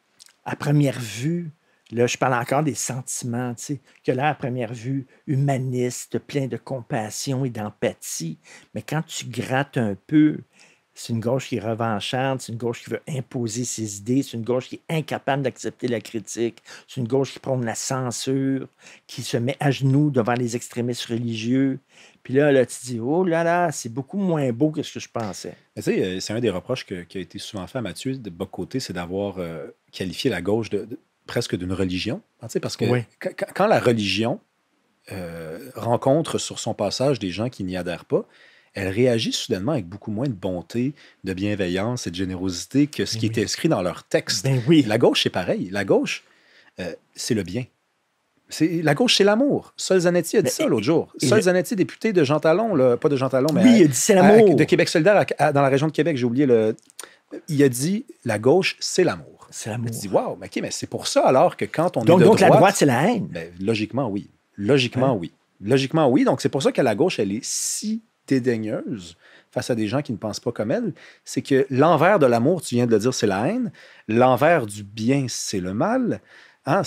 à première vue, là, je parle encore des sentiments, tu sais, qui a l'air, à première vue, humaniste, plein de compassion et d'empathie. Mais quand tu grattes un peu, c'est une gauche qui est revancharde, c'est une gauche qui veut imposer ses idées, c'est une gauche qui est incapable d'accepter la critique, c'est une gauche qui prône la censure, qui se met à genoux devant les extrémistes religieux. Puis là, tu dis, oh là là, c'est beaucoup moins beau que ce que je pensais. Mais tu sais, c'est un des reproches qui a été souvent fait à Mathieu de Bock-Côté, c'est d'avoir qualifié la gauche presque d'une religion. Tu sais, parce que Oui. quand la religion rencontre sur son passage des gens qui n'y adhèrent pas, elle réagit soudainement avec beaucoup moins de bonté, de bienveillance et de générosité que ce qui est inscrit dans leur texte. Ben oui. La gauche, c'est pareil. La gauche, c'est le bien. La gauche, c'est l'amour. Sol Zanetti a dit ça l'autre jour. Sol Zanetti, député de Jean Talon, là, pas de Jean Talon, mais Oui, il a dit c'est l'amour. de Québec solidaire dans la région de Québec, j'ai oublié le... Il a dit, la gauche, c'est l'amour. C'est l'amour. Tu dis, wow, mais, OK, mais c'est pour ça alors que quand on est de Donc droite... la droite, c'est la haine. Ben, logiquement, oui. Logiquement, oui. Logiquement, oui. Donc, c'est pour ça que la gauche, elle est si dédaigneuse face à des gens qui ne pensent pas comme elle. C'est que l'envers de l'amour, tu viens de le dire, c'est la haine. L'envers du bien, c'est le mal. Hein,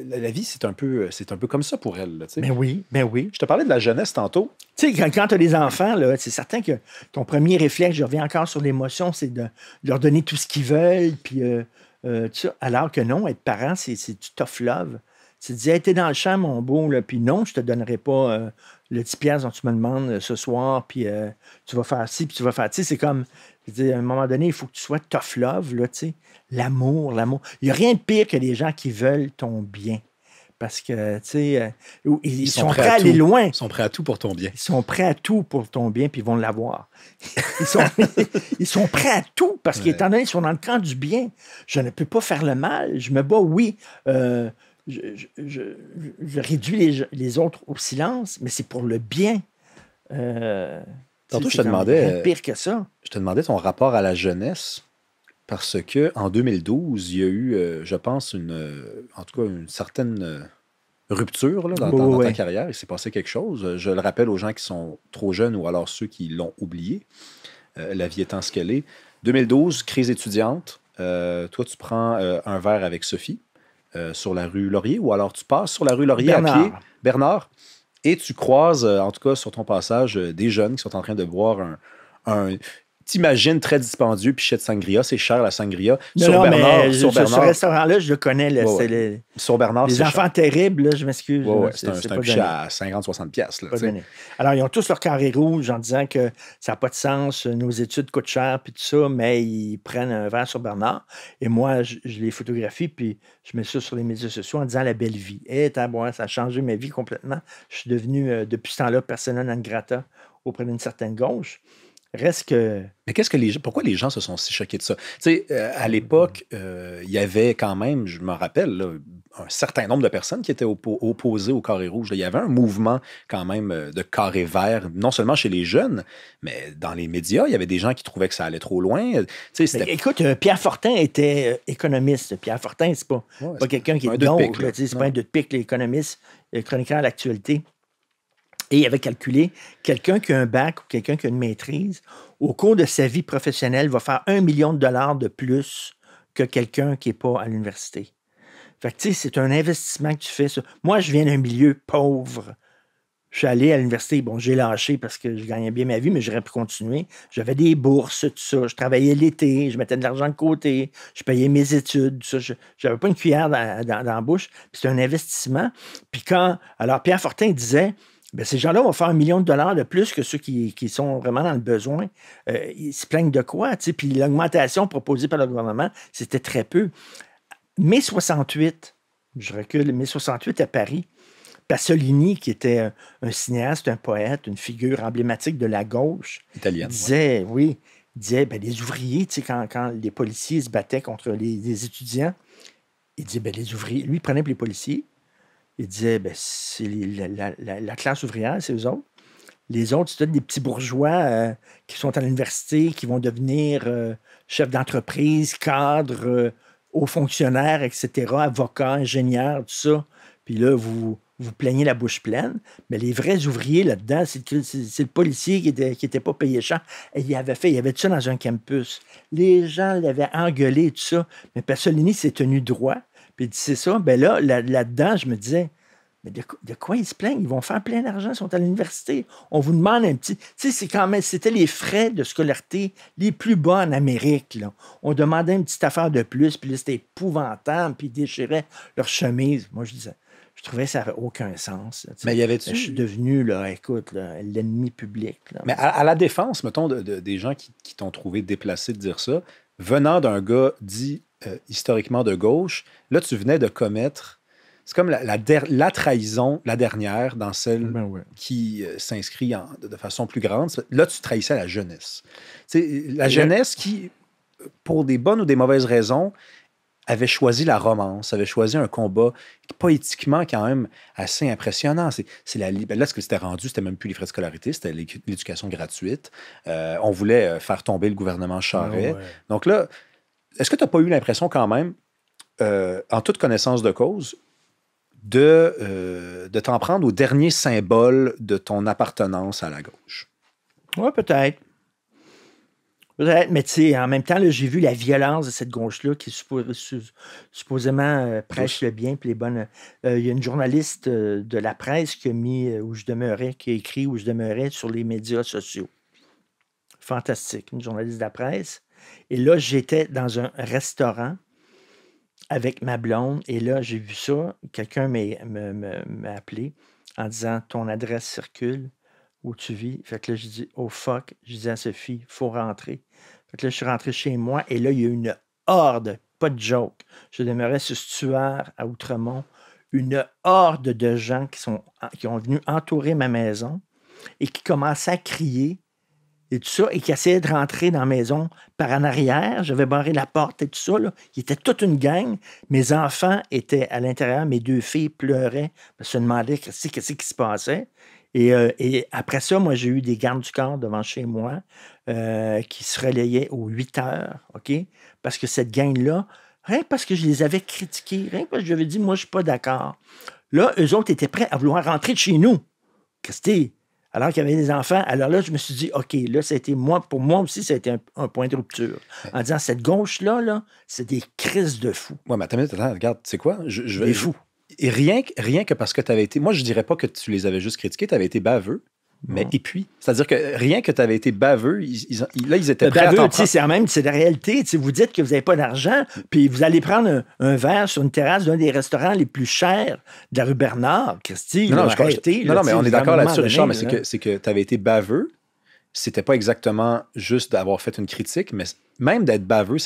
la vie, c'est un peu comme ça pour elle. Là, Ben oui, ben oui. Je te parlais de la jeunesse tantôt. Tu sais, quand tu as des enfants, là, c'est certain que ton premier réflexe, je reviens encore sur l'émotion, c'est de leur donner tout ce qu'ils veulent, puis tout ça. Alors que non, être parent, c'est du tough love. Tu te dis, hey, t'es dans le champ, mon beau, là, puis non, je te donnerai pas le 10 piastres dont tu me demandes ce soir, puis tu vas faire ci, puis tu vas faire... Tu sais, c'est comme, je dis, à un moment donné, il faut que tu sois tough love, là, tu sais. L'amour. Il n'y a rien de pire que les gens qui veulent ton bien. Parce que, tu sais, ils sont prêts à aller loin. Ils sont prêts à tout pour ton bien. Ils sont prêts à tout pour ton bien, puis ils vont l'avoir. Ils sont prêts à tout, parce qu'étant donné qu'ils sont dans le camp du bien, je ne peux pas faire le mal. Je me bats, oui. Je réduis les autres au silence, mais c'est pour le bien. Tantôt, je te demandais... Rien de pire que ça. Je te demandais ton rapport à la jeunesse. Parce qu'en 2012, il y a eu, je pense, en tout cas, une certaine rupture là, dans ta carrière. Il s'est passé quelque chose. Je le rappelle aux gens qui sont trop jeunes ou alors ceux qui l'ont oublié, la vie étant ce qu'elle est. 2012, crise étudiante. Toi, tu prends un verre avec Sophie sur la rue Laurier, ou alors tu passes sur la rue Laurier à pied, Bernard, et tu croises, en tout cas sur ton passage, des jeunes qui sont en train de boire t'imagines très dispendieux, pichet de sangria, c'est cher la sangria. Sur Bernard, ce restaurant-là, je le connais. Sur Bernard, les enfants terribles, là, je m'excuse. C'est un pichet à 50-60 piastres. Alors, ils ont tous leur carré rouge en disant que ça n'a pas de sens, nos études coûtent cher, puis tout ça, mais ils prennent un verre sur Bernard. Et moi, je les photographie, puis je mets ça sur les médias sociaux en disant la belle vie. Ça a changé ma vie complètement. Je suis devenu, depuis ce temps-là, persona non grata auprès d'une certaine gauche. Reste que... Mais pourquoi les gens se sont si choqués de ça? Tu sais, à l'époque, il y avait quand même, je me rappelle, là, un certain nombre de personnes qui étaient opposées au carré rouge. Là, il y avait un mouvement quand même de carré vert, non seulement chez les jeunes, mais dans les médias, il y avait des gens qui trouvaient que ça allait trop loin. Tu sais, écoute, Pierre Fortin était économiste. Pierre Fortin, c'est pas quelqu'un qui est de gauche. C'est pas un deux de pique, l'économiste, le chroniqueur à l'actualité. Et il avait calculé, quelqu'un qui a un bac ou quelqu'un qui a une maîtrise, au cours de sa vie professionnelle, va faire 1 million de dollars de plus que quelqu'un qui n'est pas à l'université. Fait que, tu sais, c'est un investissement que tu fais. Moi, je viens d'un milieu pauvre. Je suis allé à l'université. Bon, j'ai lâché parce que je gagnais bien ma vie, mais j'aurais pu continuer. J'avais des bourses, tout ça. Je travaillais l'été, je mettais de l'argent de côté, je payais mes études, tout ça. Je n'avais pas une cuillère dans la bouche. Puis c'était un investissement. Puis quand. Alors, Pierre Fortin disait. Ben, ces gens-là vont faire $1 million de plus que ceux qui sont vraiment dans le besoin. Ils se plaignent de quoi? Tu sais? Puis l'augmentation proposée par le gouvernement, c'était très peu. Mai 68, je recule, mai 68 à Paris, Pasolini, qui était un cinéaste, un poète, une figure emblématique de la gauche, Italienne, ouais. disait, oui, disait, ben, les ouvriers, tu sais, quand les policiers se battaient contre les étudiants, il disait, ben, les ouvriers, lui, il prenait pour les policiers, il disait, ben, c'est la classe ouvrière, c'est eux autres. Les autres, c'est des petits bourgeois qui sont à l'université, qui vont devenir chefs d'entreprise, cadres, hauts fonctionnaires, etc., avocats, ingénieurs, tout ça. Puis là, vous plaignez la bouche pleine. Mais les vrais ouvriers là-dedans, c'est le policier qui était pas payé cher. Et il avait tout ça dans un campus. Les gens l'avaient engueulé, tout ça. Mais Pasolini s'est tenu droit. Puis il dit, c'est ça. Ben là-dedans, je me disais, mais de quoi ils se plaignent? Ils vont faire plein d'argent, ils sont à l'université. On vous demande un petit. Tu sais, c'est quand même. C'était les frais de scolarité les plus bas en Amérique, là. On demandait une petite affaire de plus, puis là, c'était épouvantable, puis ils déchiraient leur chemise. Moi, je trouvais que ça n'avait aucun sens. Là, tu sais. Mais y avait-tu. Je suis devenu, là, écoute, là, l'ennemi public. Là. Mais à la défense, mettons, des gens qui t'ont trouvé déplacé de dire ça, venant d'un gars dit historiquement de gauche, là, tu venais de commettre. C'est comme la trahison, la dernière, dans celle Ben ouais. qui s'inscrit de façon plus grande. Là, tu trahissais la jeunesse. La jeunesse qui, pour des bonnes ou des mauvaises raisons, avait choisi la romance, avait choisi un combat poétiquement quand même assez impressionnant. Là, ce que c'était rendu, c'était même plus les frais de scolarité, c'était l'éducation gratuite. On voulait faire tomber le gouvernement Charest. Ben ouais. Donc là, est-ce que tu n'as pas eu l'impression quand même, en toute connaissance de cause, de t'en prendre au dernier symbole de ton appartenance à la gauche? Oui, peut-être. Peut-être, mais tu sais, en même temps, là, j'ai vu la violence de cette gauche-là qui supposément prêche le bien puis les bonnes. Il y a une journaliste de la presse qui a mis où je demeurais, qui a écrit où je demeurais sur les médias sociaux. Fantastique, une journaliste de la presse. Et là, j'étais dans un restaurant avec ma blonde, et là, j'ai vu ça. Quelqu'un m'a appelé en disant ton adresse circule où tu vis. Fait que là, je dis oh fuck, je dis à Sophie, il faut rentrer. Fait que là, je suis rentré chez moi, et là, il y a une horde, pas de joke. Je demeurais sur Stuart à Outremont, une horde de gens qui ont venu entourer ma maison et qui commençaient à crier et tout ça, et qui essayaient de rentrer dans la maison par en arrière. J'avais barré la porte et tout ça. Là. Il était toute une gang. Mes enfants étaient à l'intérieur. Mes deux filles pleuraient. Je se demandais qu'est-ce qui se passait. Et après ça, moi, j'ai eu des gardes du corps devant chez moi qui se relayaient aux 8 heures, OK? Parce que cette gang-là, rien parce que je les avais critiqués, rien parce que j'avais dit, moi, je ne suis pas d'accord. Là, eux autres étaient prêts à vouloir rentrer de chez nous. Christy, alors qu'il y avait des enfants. Alors là, je me suis dit, OK, là, ça a été pour moi aussi, ça a été un point de rupture. En disant, cette gauche-là, là, c'est des crises de fous. Ouais, mais attends, regarde, tu sais quoi? Des fous. Et rien que parce que tu avais été. Moi, je dirais pas que tu les avais juste critiqués, tu avais été baveux. Mais et puis, c'est-à-dire que rien que tu avais été baveux, là, ils étaient prêts à t'en prendre. C'est la réalité. Vous dites que vous n'avez pas d'argent, puis vous allez prendre un verre sur une terrasse d'un des restaurants les plus chers de la rue Bernard. Christy, non, mais on est d'accord là-dessus, Richard, mais là. c'est que tu avais été baveux. C'était pas exactement juste d'avoir fait une critique, mais même d'être baveux,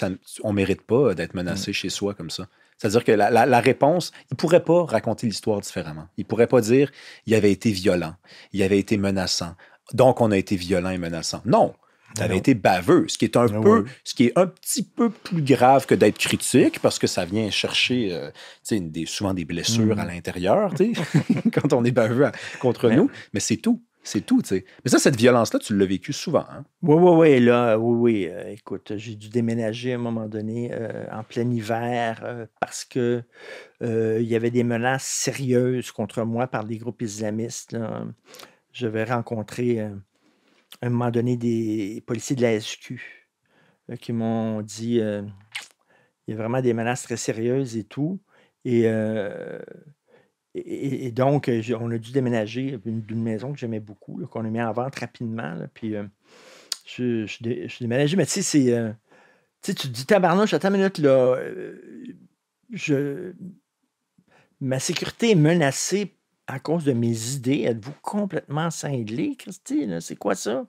on mérite pas d'être menacé chez soi comme ça. C'est-à-dire que la réponse, il ne pourrait pas raconter l'histoire différemment. Il ne pourrait pas dire il avait été violent, il avait été menaçant, donc on a été violent et menaçant. Non, tu avais été baveux, ce qui est un petit peu plus grave que d'être critique, parce que ça vient chercher souvent des blessures à l'intérieur, quand on est baveux contre nous, mais c'est tout. C'est tout, tu sais. Mais ça, cette violence-là, tu l'as vécu souvent, hein? Oui. Écoute, j'ai dû déménager à un moment donné en plein hiver parce que il y avait des menaces sérieuses contre moi par des groupes islamistes. Là. J'avais rencontré à un moment donné des policiers de la SQ qui m'ont dit il y a vraiment des menaces très sérieuses et tout. Et Et donc, on a dû déménager d'une maison que j'aimais beaucoup, là, qu'on a mis en vente rapidement. Là, puis je suis déménagé, mais tu sais, tu sais, tu te dis, tabarnouche, attends une minute, là, je, ma sécurité est menacée à cause de mes idées. Êtes-vous complètement cinglé, Christy? Là? C'est quoi ça?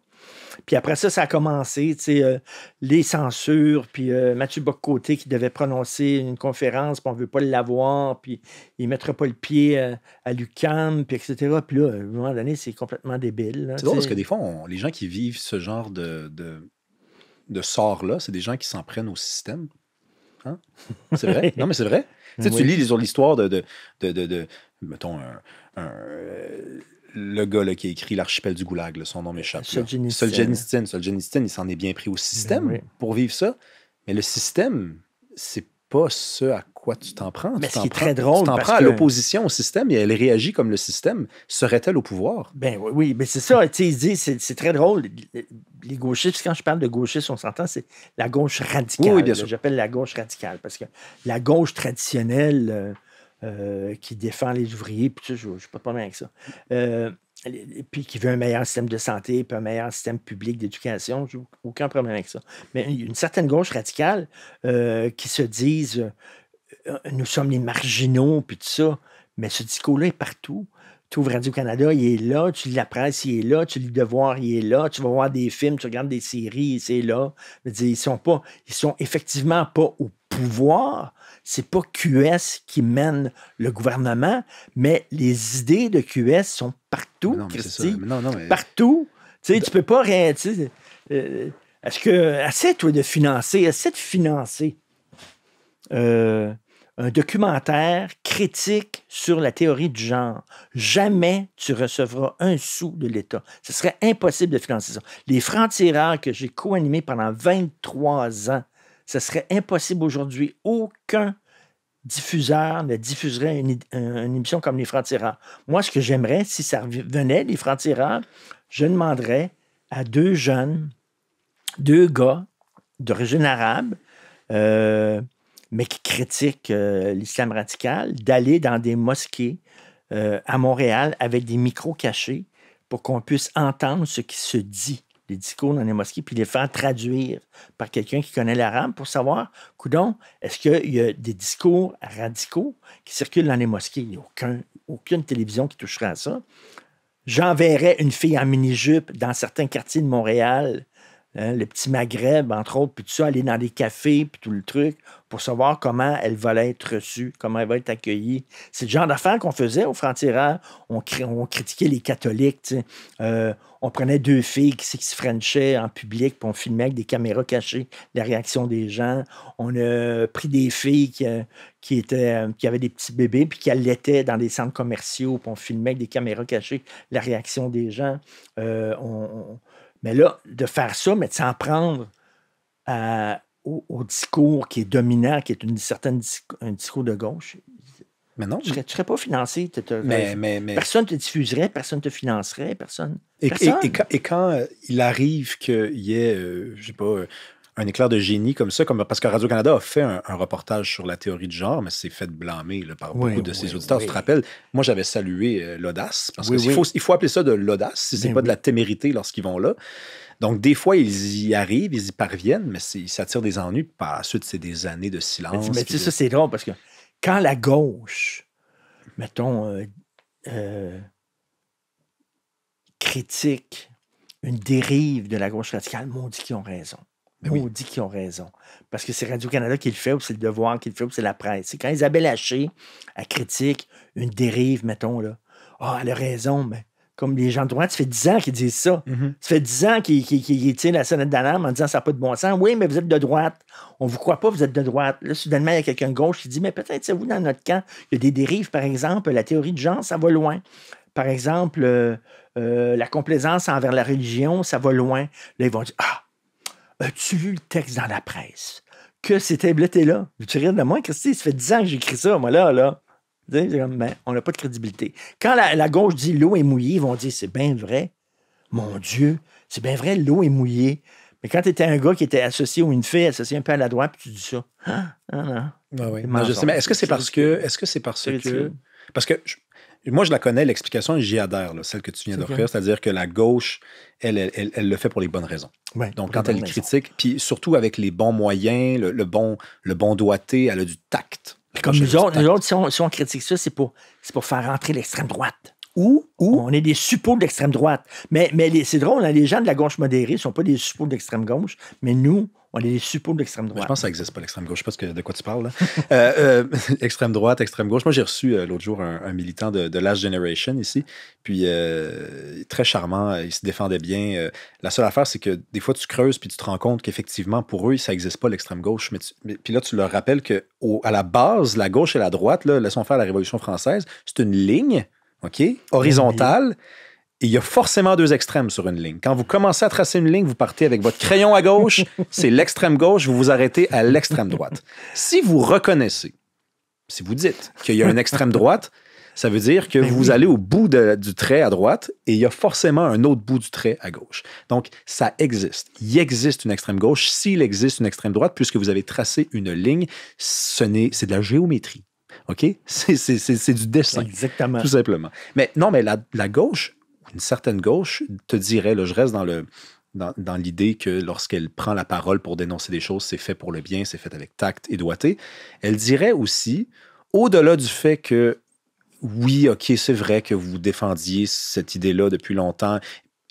Puis après ça, ça a commencé, tu sais, les censures, puis Mathieu Bock-Côté qui devait prononcer une conférence, puis on ne veut pas l'avoir, puis il ne mettra pas le pied à l'UQAM, puis etc. Puis là, à un moment donné, c'est complètement débile. Là, C'est drôle tu parce que sais. des fois, les gens qui vivent ce genre de sort-là, c'est des gens qui s'en prennent au système. Hein? C'est vrai? Non, mais c'est vrai. Tu sais, tu Oui. lis l'histoire mettons, le gars là, qui a écrit L'archipel du Goulag, là, son nom m'échappe. là. Solzhenitsyn. Solzhenitsyn, il s'en est bien pris au Ben système oui. pour vivre ça. Mais le système, c'est pas ce à quoi tu t'en prends. Mais Tu ce t'en qui est prends, très drôle, tu t'en parce prends à que l'opposition au système et elle réagit comme le système. Serait-elle au pouvoir? ben oui, oui, ben c'est ça. Tu sais, il dit, c'est très drôle. Les gauchistes, quand je parle de gauchistes, on s'entend, c'est la gauche Oui, radicale. oui, bien là. sûr. J'appelle la gauche radicale parce que la gauche traditionnelle qui défend les ouvriers, puis je n'ai pas de problème avec ça. Puis qui veut un meilleur système de santé, puis un meilleur système public d'éducation, j'ai aucun problème avec ça. Mais une certaine gauche radicale qui se disent nous sommes les marginaux, puis tout ça. Mais ce discours-là est partout. Tu ouvres Radio-Canada, il est là. Tu lis la presse, il est là. Tu lis Devoir, il est là. Tu vas voir des films, tu regardes des séries, c'est là. Je veux dire, ils sont effectivement pas au pouvoir. C'est pas QS qui mène le gouvernement, mais les idées de QS sont partout, Non, mais c'est ça. Christy. Non, mais... Partout. Tu sais, tu peux pas rien. Tu sais, est-ce que. Essaie, toi, de financer. Essaie de financer un documentaire critique sur la théorie du genre. Jamais tu recevras un sou de l'État. Ce serait impossible de financer ça. Les Francs-Tireurs que j'ai co-animés pendant 23 ans, ce serait impossible aujourd'hui. Aucun diffuseur ne diffuserait une émission comme les Francs-Tireurs. Moi, ce que j'aimerais, si ça venait, les Francs-Tireurs, je demanderais à deux gars d'origine arabe, mais qui critiquent l'islam radical, d'aller dans des mosquées à Montréal avec des micros cachés pour qu'on puisse entendre ce qui se dit, les discours dans les mosquées, puis les faire traduire par quelqu'un qui connaît l'arabe pour savoir, coudonc, est-ce qu'il y a des discours radicaux qui circulent dans les mosquées? Il n'y a aucune télévision qui toucherait à ça. J'enverrais une fille en mini-jupe dans certains quartiers de Montréal, hein, le petit Maghreb, entre autres, puis tout ça, aller dans des cafés, puis tout le truc, pour savoir comment elle va être reçue, comment elle va être accueillie. C'est le genre d'affaires qu'on faisait aux Francs-Tireurs. On critiquait les catholiques, tu sais. On prenait deux filles qui se frenchaient en public, puis on filmait avec des caméras cachées la réaction des gens. On a pris des filles qui avaient des petits bébés, puis qui allaitaient dans des centres commerciaux, puis on filmait avec des caméras cachées la réaction des gens. Mais là, de faire ça, mais de s'en prendre au discours qui est dominant, qui est un discours de gauche, Mais non. tu ne serais pas financé. Mais... Personne ne te diffuserait, personne ne te financerait, personne. Et quand il arrive qu'il y ait, je sais pas, un éclair de génie comme ça, parce que Radio-Canada a fait un reportage sur la théorie du genre, mais c'est fait blâmer là, par beaucoup de ses auditeurs. Tu te rappelles, moi j'avais salué l'audace, parce qu'il faut appeler ça de l'audace, si c'est pas de la témérité lorsqu'ils vont là. Donc, des fois, ils y arrivent, ils y parviennent, mais ça tire des ennuis. Par la suite, c'est des années de silence. Mais tu sais, ça, c'est drôle parce que quand la gauche, mettons, critique une dérive de la gauche radicale, maudit qu'ils ont raison. Maudit qu'ils ont raison. Parce que c'est Radio-Canada qui le fait, ou c'est le Devoir qui le fait, ou c'est la presse. C'est quand Isabelle Haché, elle critique une dérive, mettons, là. Ah, elle a raison, mais comme les gens de droite, ça fait 10 ans qu'ils disent ça. Ça fait 10 ans qu'ils tirent la sonnette d'alarme en disant ça n'a pas de bon sens. Oui, mais vous êtes de droite. On ne vous croit pas, vous êtes de droite. Là, soudainement, il y a quelqu'un de gauche qui dit mais peut-être, c'est vous, dans notre camp, il y a des dérives, par exemple, la théorie du genre, ça va loin. Par exemple, la complaisance envers la religion, ça va loin. Là, ils vont dire ah, as-tu lu le texte dans la presse? Que c'était bleuté là. Tu rires de moi, Christy? Ça fait 10 ans que j'écris ça, moi, là. Ben, on n'a pas de crédibilité. Quand la gauche dit l'eau est mouillée, ils vont dire c'est bien vrai. Mon Dieu, c'est bien vrai, l'eau est mouillée. Mais quand tu étais un gars qui était associé ou une fille associée un peu à la droite, puis tu dis ça. Ah, non. Oui. Non, je sais, mais est-ce que c'est parce que. Parce que Moi, je la connais, l'explication, et j'y adhère, là, celle que tu viens d'offrir, c'est-à-dire que la gauche, elle le fait pour les bonnes raisons. Ouais, donc, quand elle critique, puis surtout avec les bons moyens, le bon doigté, elle a du tact. Puis comme nous autres si on critique ça, c'est pour faire rentrer l'extrême droite. Ou on est des suppôts de l'extrême droite. Mais c'est drôle, hein, les gens de la gauche modérée ne sont pas des suppôts de l'extrême gauche, mais nous, on est des suppôts de l'extrême droite. Je pense que ça n'existe pas, l'extrême gauche. Je ne sais pas de quoi tu parles. Là. Extrême droite, extrême gauche. Moi, j'ai reçu l'autre jour un militant de Last Generation ici. Puis, très charmant, il se défendait bien. La seule affaire, c'est que des fois, tu creuses puis tu te rends compte qu'effectivement, pour eux, ça n'existe pas, l'extrême gauche. Puis là, tu leur rappelles qu'à la base, la gauche et la droite, là, laissons faire la Révolution française, c'est une ligne, OK, horizontale. Et il y a forcément deux extrêmes sur une ligne. Quand vous commencez à tracer une ligne, vous partez avec votre crayon à gauche, c'est l'extrême gauche, vous vous arrêtez à l'extrême droite. Si vous reconnaissez, si vous dites qu'il y a une extrême droite, ça veut dire que vous allez au bout du trait à droite et il y a forcément un autre bout du trait à gauche. Donc, ça existe. Il existe une extrême gauche. S'il existe une extrême droite, puisque vous avez tracé une ligne, c'est de la géométrie. OK? C'est du dessin. Exactement. Tout simplement. Mais non, mais la gauche, une certaine gauche te dirait, là, je reste dans l'idée que lorsqu'elle prend la parole pour dénoncer des choses, c'est fait pour le bien, c'est fait avec tact et doigté. Elle dirait aussi, au-delà du fait que, oui, OK, c'est vrai que vous défendiez cette idée-là depuis longtemps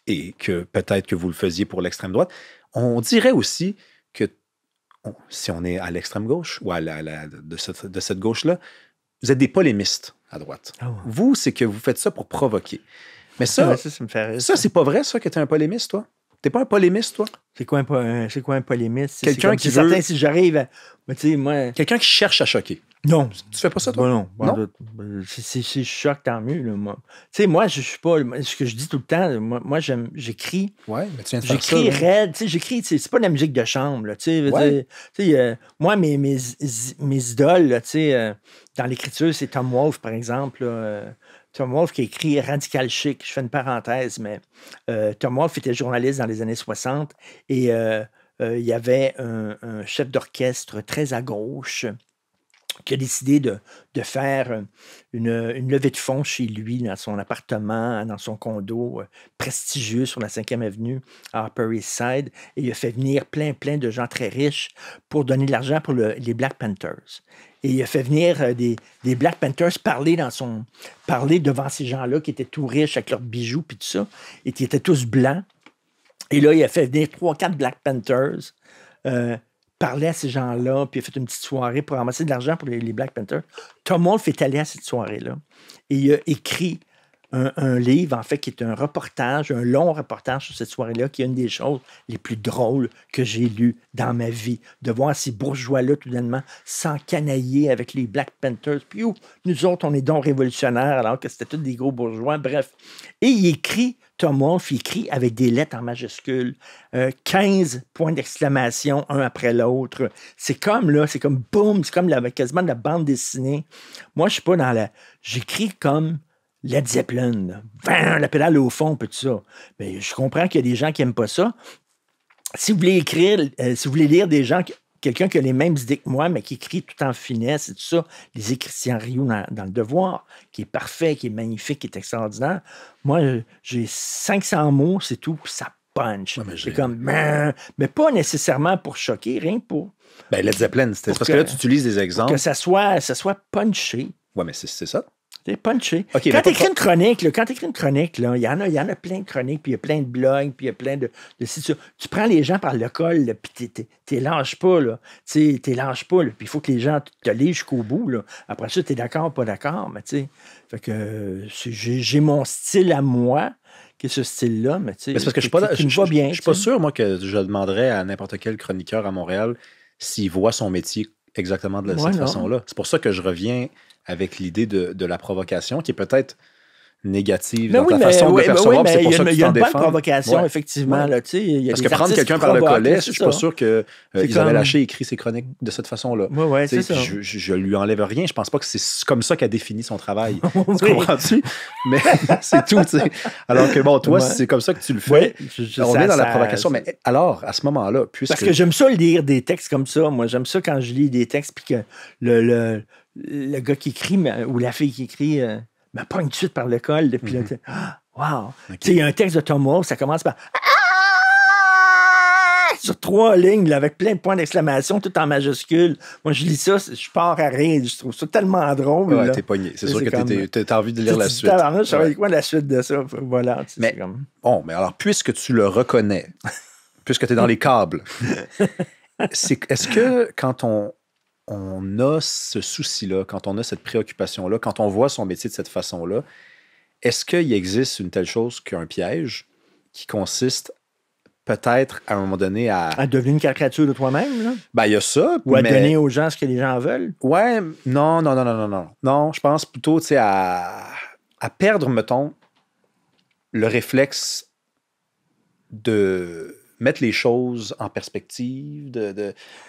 et que peut-être que vous le faisiez pour l'extrême droite, on dirait aussi que si on est à l'extrême gauche ou de cette gauche-là, vous êtes des polémistes à droite. Oh. Vous, c'est que vous faites ça pour provoquer. Mais ça, ça me fait rire, ça, c'est pas vrai, ça, que t'es un polémiste, toi? T'es pas un polémiste, toi? C'est quoi un polémiste? Quelqu'un qui veut... certain, si j'arrive tu sais, moi... Quelqu'un qui cherche à choquer. Non. Tu fais pas ça, toi? Non. Si je choque, tant mieux, là, moi. Tu sais, moi, je suis pas... Ce que je dis tout le temps, moi j'écris... Ouais, mais tu viens de faire ça. J'écris raide, tu sais, j'écris... C'est pas de la musique de chambre, là, tu sais. Moi, mes idoles, là, tu sais, dans l'écriture, c'est Tom Wolfe, par exemple, là, Tom Wolfe qui a écrit Radical Chic. Je fais une parenthèse, mais Tom Wolfe était journaliste dans les années 60 et il y avait un chef d'orchestre très à gauche qui a décidé de faire une levée de fonds chez lui, dans son appartement, dans son condo prestigieux sur la 5e avenue à Upper East Side. Et il a fait venir plein de gens très riches pour donner de l'argent pour les Black Panthers. Et il a fait venir des Black Panthers parler devant ces gens-là qui étaient tout riches avec leurs bijoux puis tout ça, et qui étaient tous blancs. Et là, il a fait venir 3-4 Black Panthers parler à ces gens-là, puis il a fait une petite soirée pour ramasser de l'argent pour les Black Panthers. Tom Wolfe est allé à cette soirée-là et il a écrit un livre, en fait, qui est un long reportage sur cette soirée-là, qui est une des choses les plus drôles que j'ai lues dans ma vie. De voir ces bourgeois-là, tout dernièrement, s'encanailler avec les Black Panthers. Puis, nous autres, on est donc révolutionnaires, alors que c'était tous des gros bourgeois. Bref. Et il écrit, Tom Wolfe, il écrit avec des lettres en majuscules, 15 points d'exclamation, un après l'autre. C'est comme boum, c'est comme quasiment de la bande dessinée. Moi, je suis pas j'écris comme Led Zeppelin, la pédale au fond, puis tout ça. Mais je comprends qu'il y a des gens qui n'aiment pas ça. Si vous voulez écrire, si vous voulez lire quelqu'un qui a les mêmes idées que moi, mais qui écrit tout en finesse et tout ça, lisez Christian Rioux dans Le Devoir, qui est parfait, qui est magnifique, qui est extraordinaire. Moi, j'ai 500 mots, c'est tout, puis ça punch. C'est comme, mais pas nécessairement pour choquer, rien que pour... Ben, Led Zeppelin, c'est parce que là, tu utilises des exemples. Que ça soit punché. Ouais, mais c'est ça. C'est punché. Okay, quand tu écris une chronique, il y en a plein de chroniques, puis il y a plein de blogs, puis il y a plein de tu prends les gens par le col, puis tu lâches pas, là. Tu lâches pas, puis il faut que les gens te lisent jusqu'au bout, là. Après ça, tu es d'accord, pas d'accord, mais tu sais. Fait que j'ai mon style à moi, qui est ce style-là, mais tu sais. C'est parce que je suis pas sûr, moi, que je demanderais à n'importe quel chroniqueur à Montréal s'il voit son métier exactement de cette façon-là. C'est pour ça que je reviens avec l'idée de la provocation, qui est peut-être négative dans ta façon de percevoir, c'est pour ça que tu t'en défends. Il y a une bonne provocation, effectivement. Là, parce que prendre quelqu'un par le collet, je suis pas sûr qu'Isabelle Haché écrit ses chroniques de cette façon-là. C'est ça. Je lui enlève rien. Je pense pas que c'est comme ça qu'elle définit son travail. Tu comprends-tu? Mais c'est tout. T'sais. Alors que bon, toi, c'est comme ça que tu le fais. On est dans la provocation. Mais alors, à ce moment-là, parce que j'aime ça lire des textes comme ça. Moi, j'aime ça quand je lis des textes puis que le gars qui écrit ou la fille qui écrit... me pogne tout de suite par le col. Puis là, wow! OK. Tu sais, il y a un texte de Tom Wolfe, ça commence par sur 3 lignes, là, avec plein de points d'exclamation, tout en majuscule. Moi, je lis ça, je pars à rire. Je trouve ça tellement drôle. Ouais, là. t'es pogné. C'est C'est sûr comme- que t'as envie de lire la Tu dis, suite. tabarnak, je savais Ouais. quoi la suite de ça? Voilà. Tu sais, Mais- c'est comme... Bon, mais alors, puisque tu le reconnais, puisque tu es dans les câbles, est-ce que quand on a ce souci-là, quand on a cette préoccupation-là, quand on voit son métier de cette façon-là, est-ce qu'il existe une telle chose qu'un piège qui consiste peut-être à un moment donné à... À devenir une caricature de toi-même, là? Ben, il y a ça, Ou à mais... donner aux gens ce que les gens veulent? Ouais, non. Non, je pense plutôt, tu sais, à perdre, mettons, le réflexe de mettre les choses en perspective,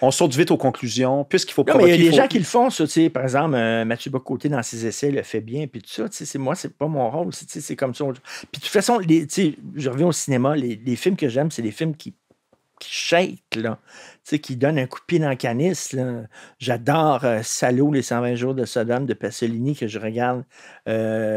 on saute vite aux conclusions, puisqu'il faut Non, mais il y a provoquer... des gens qui le font, ça, tu sais. Par exemple, Mathieu Bocoté, dans ses essais, le fait bien, puis tout ça, tu sais, moi, c'est pas mon rôle, tu sais, c'est comme ça. Puis de toute façon, tu sais, je reviens au cinéma, les films que j'aime, c'est les films qui shake, là. Tu sais, qui donnent un coup de pied dans le canis, là. J'adore Salaud, les 120 jours de Sodome de Pasolini, que je regarde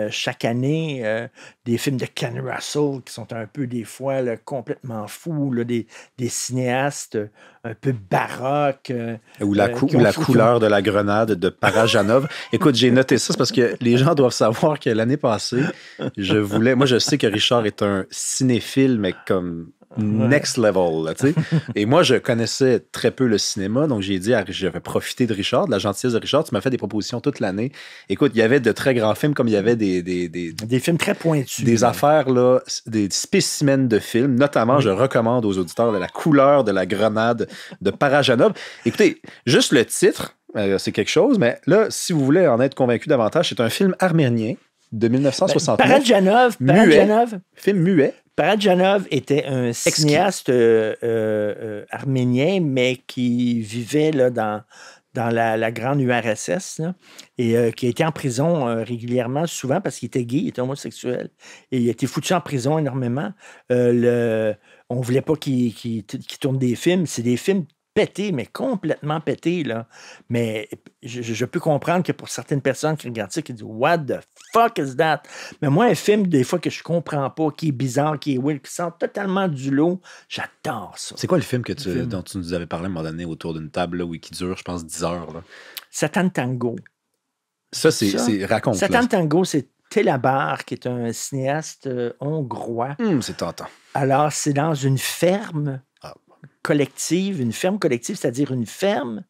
chaque année. Des films de Ken Russell, qui sont un peu, des fois, là, complètement fous, là, des cinéastes un peu baroques. Ou la qui ont fait- couleur de la grenade de Parajanov. Écoute, j'ai noté ça, c'est parce que les gens doivent savoir que l'année passée, moi, je sais que Richard est un cinéphile, mais comme next level, là, tu sais. Et moi, je connaissais très peu le cinéma, donc j'ai dit, j'avais profité de Richard, de la gentillesse de Richard. Tu m'as fait des propositions toute l'année. Écoute, il y avait de très grands films, comme il y avait Des films très pointus. des là. affaires, là, des spécimens de films. Notamment, je recommande aux auditeurs La couleur de la grenade de Parajanov. Écoutez, juste le titre, c'est quelque chose, mais là, si vous voulez en être convaincu davantage, c'est un film arménien de 1969. Parajanov, Film muet. Parajanov était un cinéaste arménien, mais qui vivait là, dans la grande URSS, là, et qui a été en prison régulièrement, souvent parce qu'il était gay, il était homosexuel. Et il a été foutu en prison énormément. On ne voulait pas qu'il tourne des films. C'est des films pétés, mais complètement pétés, là. Mais je peux comprendre que pour certaines personnes qui regardent ça, qui disent « What the fuck is that? » Mais moi, un film, des fois, que je comprends pas, qui est bizarre, qui est weird, qui sort totalement du lot, j'adore ça. C'est quoi le film dont tu nous avais parlé à un moment donné autour d'une table là, qui dure, je pense, 10 heures? Là? Satan Tango. Ça, raconte. Satan là. Tango, c'est Télabar, qui est un cinéaste hongrois. C'est tentant. Alors, c'est dans une ferme collective, c'est-à-dire une ferme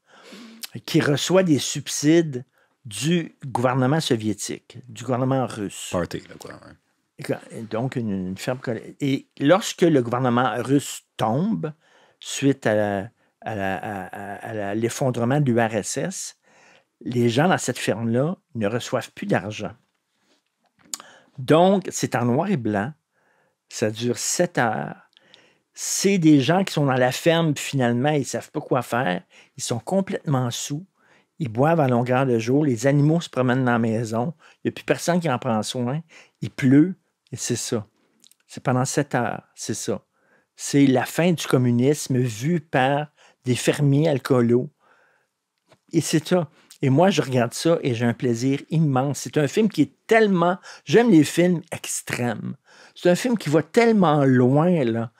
qui reçoit des subsides du gouvernement soviétique, du gouvernement russe. Party, là, quoi. Ouais. Donc, une ferme collective. Et lorsque le gouvernement russe tombe, suite à l'effondrement de l'URSS, les gens dans cette ferme-là ne reçoivent plus d'argent. Donc, c'est en noir et blanc. Ça dure 7 heures. C'est des gens qui sont dans la ferme, puis finalement, ils ne savent pas quoi faire. Ils sont complètement saouls. Ils boivent à longueur de jour. Les animaux se promènent dans la maison. Il n'y a plus personne qui en prend soin. Il pleut. Et c'est ça. C'est pendant 7 heures. C'est ça. C'est la fin du communisme vue par des fermiers alcoolos. Et c'est ça. Et moi, je regarde ça et j'ai un plaisir immense. C'est un film qui est tellement... J'aime les films extrêmes. C'est un film qui va tellement loin, là.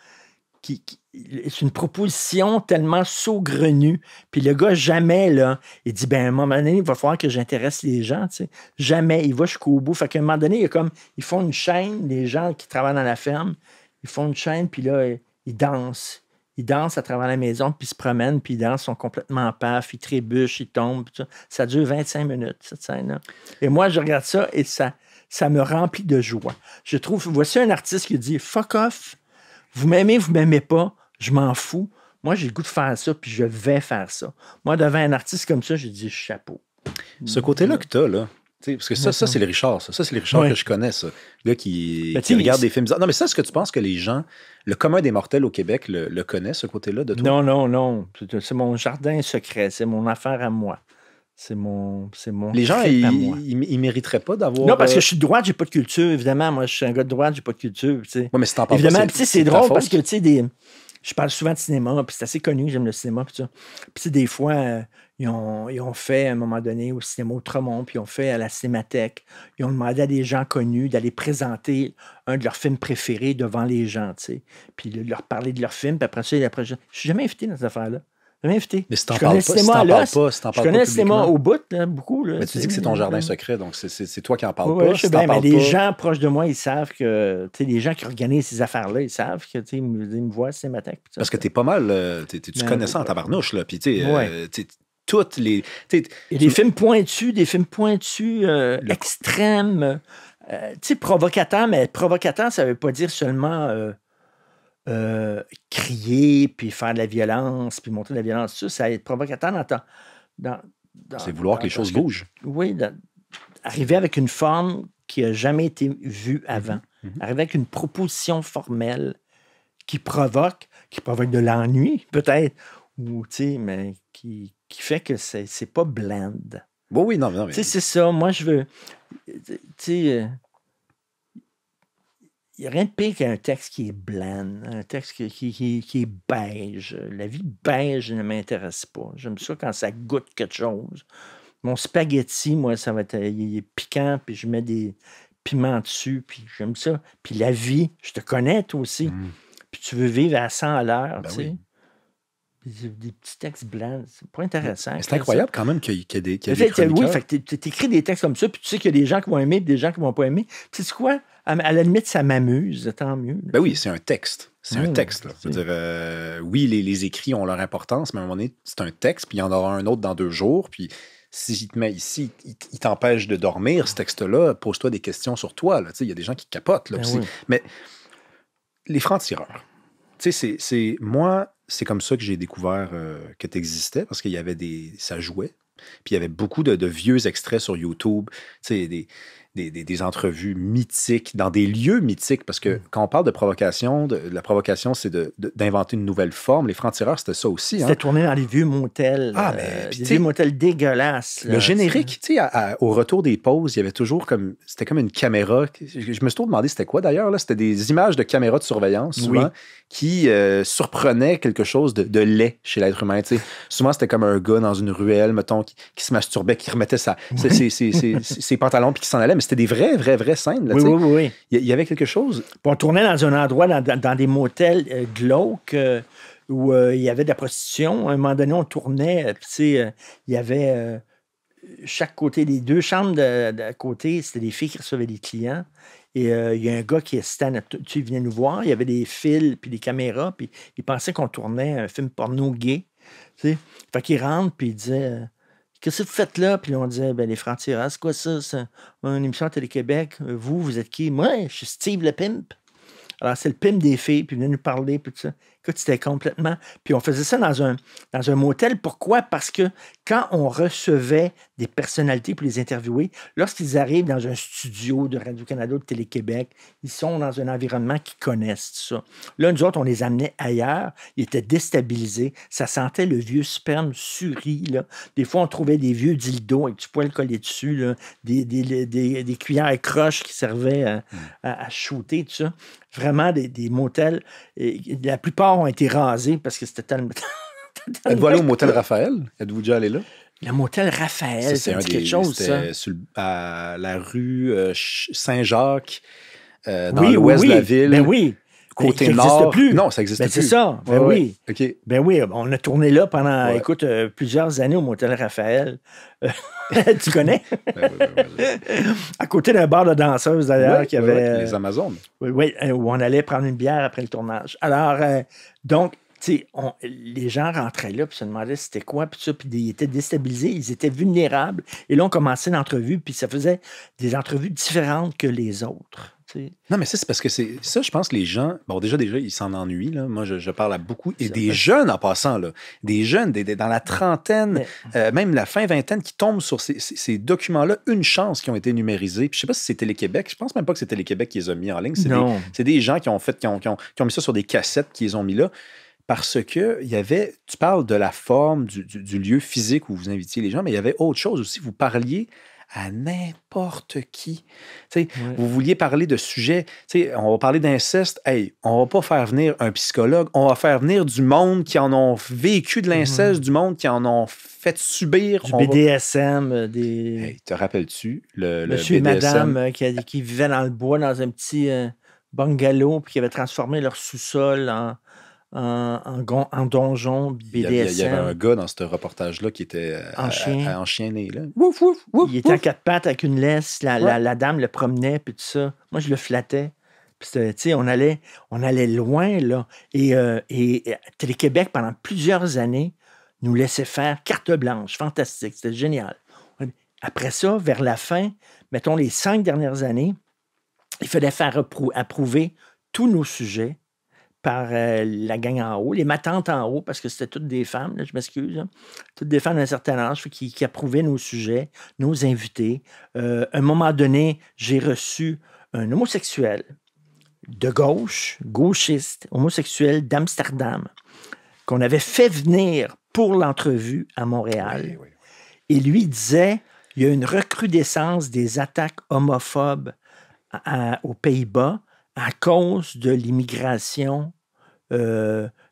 C'est une proposition tellement saugrenue. Puis le gars, jamais, là, il dit, ben à un moment donné, il va falloir que j'intéresse les gens, tu sais. Jamais, il va jusqu'au bout. Fait qu'à un moment donné, il y a comme, ils font une chaîne, les gens qui travaillent dans la ferme, ils font une chaîne, puis là, ils dansent. Ils dansent à travers la maison, puis ils se promènent, puis ils dansent, sont complètement en paf, ils trébuchent, ils tombent. Ça dure 25 minutes, cette scène-là. Et moi, je regarde ça et ça me remplit de joie. Je trouve, voici un artiste qui dit, fuck off, vous m'aimez pas, je m'en fous. Moi, j'ai le goût de faire ça, puis je vais faire ça. Moi, devant un artiste comme ça, j'ai dit chapeau. Ce côté-là que tu as, là, parce que ça, c'est les Richards, ça. Ça, c'est les Richards que je connais, ça. Le gars qui regarde des films bizarres. Non, mais ça, est-ce que tu penses que les gens, le commun des mortels au Québec, le connaît, ce côté-là de toi? Non. C'est mon jardin secret. C'est mon affaire à moi. C'est mon les gens, trip à moi. ils mériteraient pas d'avoir... Non, parce que je suis de droite, j'ai pas de culture, évidemment. Moi, je suis un gars de droite, j'ai pas de culture, tu sais. Oui, mais si t'en parles évidemment, pas, tu sais, c'est drôle parce que, tu sais, je parle souvent de cinéma, puis c'est assez connu que j'aime le cinéma, puis ça. Puis des fois, ils ont fait, à un moment donné, au cinéma Outremont, puis ils ont fait à la Cinémathèque, ils ont demandé à des gens connus d'aller présenter un de leurs films préférés devant les gens, tu sais. Puis de leur parler de leur film, puis après ça, je suis jamais invité dans cette affaire-là. Jamais invité. Mais si t'en parles pas, je connais le cinéma au bout, là, beaucoup. Là, mais tu dis que c'est ton jardin secret, donc c'est toi qui en parles pas. Je sais bien, mais les gens proches de moi, ils savent que, tu sais, les gens qui organisent ces affaires-là, ils savent que, tu sais, ils me voient à Cinémathèque. Parce que t'es pas mal, tu connais ça en tabarnouche, là, puis tu sais, toutes les... Et des films pointus, extrêmes, tu sais, provocateurs, mais provocateur, ça veut pas dire seulement... crier, puis faire de la violence, puis montrer de la violence, ça va être provocateur c'est vouloir que les choses bougent. Oui, arriver avec une forme qui n'a jamais été vue avant. Arriver avec une proposition formelle qui provoque de l'ennui, peut-être, ou, tu sais, mais qui fait que c'est pas bland. Oui, non, mais... Tu sais, c'est ça. Moi, je veux... Tu sais... Il n'y a rien de pire qu'un texte qui est bland, un texte qui est beige. La vie beige ne m'intéresse pas. J'aime ça quand ça goûte quelque chose. Mon spaghetti, moi, ça va être il est piquant, puis je mets des piments dessus, puis j'aime ça. Puis la vie, je te connais, toi aussi. Puis tu veux vivre à 100 à l'heure, tu sais. Oui. Des petits textes blancs, c'est pas intéressant. C'est incroyable quand même qu'il y ait des oui, fait que tu écris des textes comme ça, puis tu sais qu'il y a des gens qui vont aimer, des gens qui vont pas aimer. Tu sais quoi? À la limite, ça m'amuse, tant mieux. Ben oui, c'est un texte. C'est un texte. Là. C'est-à-dire, oui, les écrits ont leur importance, mais à un moment donné, c'est un texte, puis il y en aura un autre dans 2 jours, puis si te met ici, il t'empêche de dormir, ce texte-là, pose-toi des questions sur toi. Il y a des gens qui capotent. Là, oui. Mais les francs-tireurs, tu sais, moi, c'est comme ça que j'ai découvert que tu existais, parce qu'il y avait ça jouait, puis il y avait beaucoup de vieux extraits sur YouTube, tu sais, des entrevues mythiques, dans des lieux mythiques, parce que quand on parle de provocation, la provocation, c'est d'inventer une nouvelle forme. Les francs-tireurs, c'était ça aussi. C'était tourné dans les vieux motels. Des vieux motels dégueulasses. Là, le générique, tu sais, au retour des pauses, il y avait toujours c'était comme une caméra. Je me suis toujours demandé c'était quoi d'ailleurs. Là, c'était des images de caméras de surveillance, souvent, qui surprenaient quelque chose de laid chez l'être humain. Tu sais. Souvent, c'était comme un gars dans une ruelle, mettons, qui se masturbait, qui remettait ses pantalons puis qui s'en allait. Mais c'était des vraies scènes. Là, oui. Il y avait quelque chose. Puis on tournait dans un endroit, dans des motels glauques, où il y avait de la prostitution. À un moment donné, on tournait, puis il y avait chaque côté, les 2 chambres de côté, c'était des filles qui recevaient des clients. Et il y a un gars qui il venait nous voir, il y avait des fils puis des caméras, puis il pensait qu'on tournait un film porno gay. Fait qu'il rentre, puis il disait... Qu'est-ce que vous faites là? Puis on disait, les francs-tireurs, c'est quoi ça? C'est une émission à Télé-Québec. Vous êtes qui? Moi, je suis Steve le pimp. Alors, c'est le pimp des filles, puis il venait nous parler, puis tout ça. Écoute, c'était complètement... Puis on faisait ça dans un motel. Pourquoi? Parce que quand on recevait des personnalités pour les interviewer, lorsqu'ils arrivent dans un studio de Radio-Canada ou de Télé-Québec, ils sont dans un environnement qu'ils connaissent, tout ça. Là, nous autres, on les amenait ailleurs. Ils étaient déstabilisés. Ça sentait le vieux sperme suri, là. Des fois, on trouvait des vieux dildos avec du poil collé dessus, là, des cuillères croches qui servaient à shooter, tout ça. Vraiment des motels. Et la plupart ont été rasés parce que c'était tellement... Êtes-vous allé au motel Raphaël? Êtes-vous déjà allé là? Le motel Raphaël, c'est quelque chose, ça. À la rue Saint-Jacques, dans l'ouest de la ville. Ben oui. Côté ça nord. Plus. Non, ça n'existe plus. C'est ça. Ben oui. Okay. Ben oui, on a tourné là pendant, écoute, plusieurs années au motel Raphaël. Tu connais? À côté d'un bar de danseuses, d'ailleurs, qui avait... les Amazones. Oui, où on allait prendre une bière après le tournage. Alors, donc, les gens rentraient là puis se demandaient c'était quoi, puis ça, puis ils étaient déstabilisés, ils étaient vulnérables. Et là, on commençait l'entrevue, puis ça faisait des entrevues différentes que les autres. T'sais. Non, mais ça, c'est parce que c'est ça, je pense que les gens, bon, déjà, ils s'en ennuient, là. Moi, je parle à beaucoup, et des jeunes en passant, là. Des jeunes, dans la trentaine, même la fin vingtaine, qui tombent sur ces documents-là, une chance qui ont été numérisés. Puis je sais pas si c'est Télé-Québec, je pense même pas que c'est Télé-Québec qui les a mis en ligne. C'est des gens qui ont mis ça sur des cassettes, qui les ont mis là. Parce que tu parles de la forme, du lieu physique où vous invitiez les gens, mais il y avait autre chose aussi. Vous parliez à n'importe qui. Tu sais, Ouais. vous vouliez parler de sujets, tu sais, on va parler d'inceste. Hey, on va pas faire venir un psychologue, on va faire venir du monde qui en ont vécu de l'inceste, du monde qui en ont fait subir. Du On va... BDSM, des Hey, te rappelles-tu, le monsieur et BDSM? madame qui vivaient dans le bois, dans un petit bungalow, puis qui avaient transformé leur sous-sol en donjon Il y avait un BDSM, gars dans ce reportage-là qui était en chien. enchienné. Là. Wouf, wouf, wouf, Il était en wouf. 4 pattes avec une laisse. Ouais. La dame le promenait, puis tout ça. Moi, je le flattais. Puis, tu sais, on allait loin, là. Et Télé-Québec, pendant plusieurs années, nous laissait faire carte blanche. Fantastique. C'était génial. Après ça, vers la fin, mettons les 5 dernières années, il fallait faire approuver tous nos sujets par la gang en haut, les matantes en haut, parce que c'était toutes des femmes, là, je m'excuse, là, toutes des femmes d'un certain âge qui approuvaient nos sujets, nos invités. À un moment donné, j'ai reçu un homosexuel de gauche, gauchiste, homosexuel d'Amsterdam, qu'on avait fait venir pour l'entrevue à Montréal. Oui, oui. Et lui disait, il y a une recrudescence des attaques homophobes aux Pays-Bas à cause de l'immigration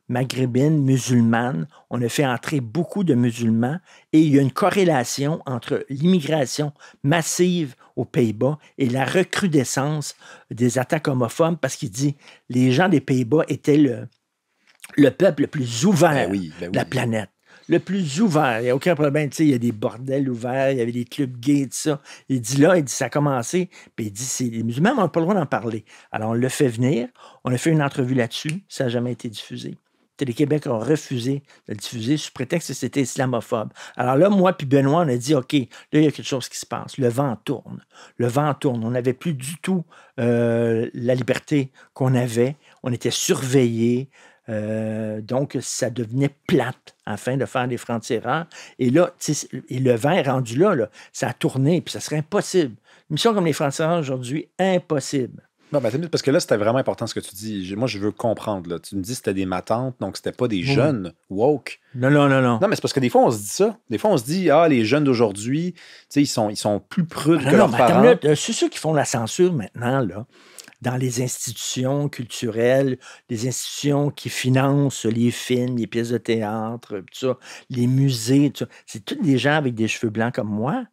maghrébine, musulmane. On a fait entrer beaucoup de musulmans et il y a une corrélation entre l'immigration massive aux Pays-Bas et la recrudescence des attaques homophobes parce qu'il dit les gens des Pays-Bas étaient le peuple le plus ouvert de la planète. Le plus ouvert. Il n'y a aucun problème. Tu sais, il y a des bordels ouverts, il y avait des clubs gays, tout ça. Il dit ça a commencé. Puis il dit, les musulmans n'ont pas le droit d'en parler. Alors, on l'a fait venir. On a fait une entrevue là-dessus. Ça n'a jamais été diffusé. Télé-Québec a refusé de le diffuser sous prétexte que c'était islamophobe. Alors là, moi puis Benoît, on a dit, OK, là, il y a quelque chose qui se passe. Le vent tourne. Le vent tourne. On n'avait plus du tout la liberté qu'on avait. On était surveillés. Donc, ça devenait plate afin de faire des francs-tireurs. Et là, et le vent est rendu là, ça a tourné, puis ça serait impossible. Une mission comme les francs-tireurs aujourd'hui, impossible. Non, ben, parce que là, c'était vraiment important ce que tu dis. Moi, je veux comprendre. Là. Tu me dis que c'était des matantes, donc c'était pas des jeunes woke. Non. Non, mais c'est parce que des fois, on se dit ça. Des fois, on se dit, les jeunes d'aujourd'hui, ils sont plus prudes que leurs parents. C'est ceux qui font la censure maintenant, là. Dans les institutions culturelles, les institutions qui financent les films, les pièces de théâtre, tout ça, les musées, tout ça. C'est tous des gens avec des cheveux blancs comme moi,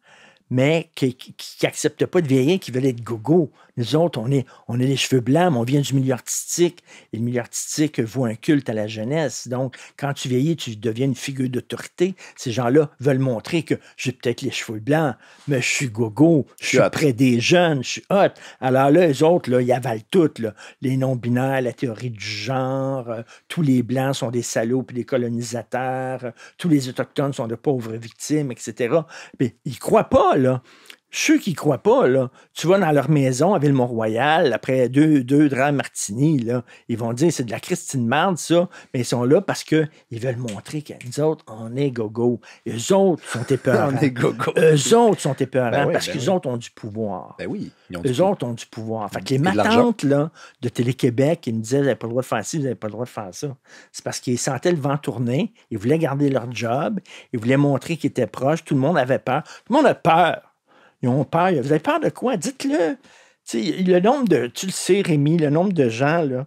mais qui n'acceptent pas de vieillir, qui veulent être gogo. Nous autres, on est les cheveux blancs, mais on vient du milieu artistique. Et le milieu artistique voue un culte à la jeunesse. Donc, quand tu vieillis, tu deviens une figure d'autorité. Ces gens-là veulent montrer que j'ai peut-être les cheveux blancs, mais je suis gogo, je suis près des jeunes, je suis hot. Alors là, les autres, là, ils avalent tout. Là. Les non-binaires, la théorie du genre, tous les blancs sont des salauds puis des colonisateurs, tous les autochtones sont de pauvres victimes, etc. Mais ils ne croient pas, là. Ceux qui ne croient pas, là, tu vas dans leur maison à Ville-Mont-Royal, après deux draps martini, là, ils vont dire c'est de la Christine Marde, ça, mais ils sont là parce qu'ils veulent montrer que nous autres, on est gogo. Eux autres sont épeurants. On est gogo. Eux autres sont épeurants parce ben qu'eux autres ont du pouvoir. Ben oui. Eux autres ont du pouvoir. Fait que les matantes là, de Télé-Québec, ils me disaient vous n'avez pas le droit de faire ci, vous n'avez pas le droit de faire ça. C'est parce qu'ils sentaient le vent tourner, ils voulaient garder leur job, ils voulaient montrer qu'ils étaient proches, tout le monde avait peur. Tout le monde a peur. Ils ont peur. Vous avez peur de quoi? Dites-le. Le nombre de, tu le sais, Rémi, le nombre de gens là,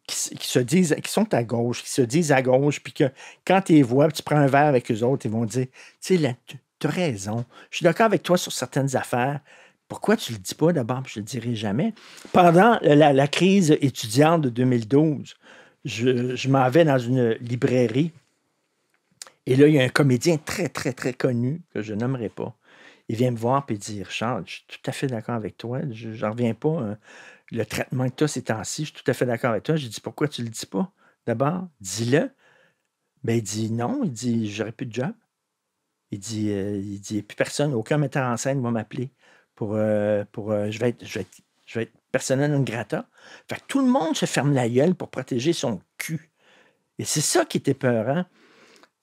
qui se disent, qui sont à gauche, qui se disent à gauche, puis que quand tu les vois, tu prends un verre avec eux autres, ils vont dire, tu as raison. Je suis d'accord avec toi sur certaines affaires. Pourquoi tu ne le dis pas d'abord? Je ne le dirai jamais. Pendant la crise étudiante de 2012, je m'en vais dans une librairie et là, il y a un comédien très, très, très connu que je nommerai pas. Il vient me voir et dire Charles, je suis tout à fait d'accord avec toi. Je n'en reviens pas. Le traitement que tu as ces temps-ci, je suis tout à fait d'accord avec toi. J'ai dit pourquoi tu ne le dis pas? D'abord, dis-le. Ben, il dit non. Il dit j'aurais plus de job. Il dit plus personne, aucun metteur en scène va m'appeler je vais être persona non grata. Fait que tout le monde se ferme la gueule pour protéger son cul. Et c'est ça qui était peurant.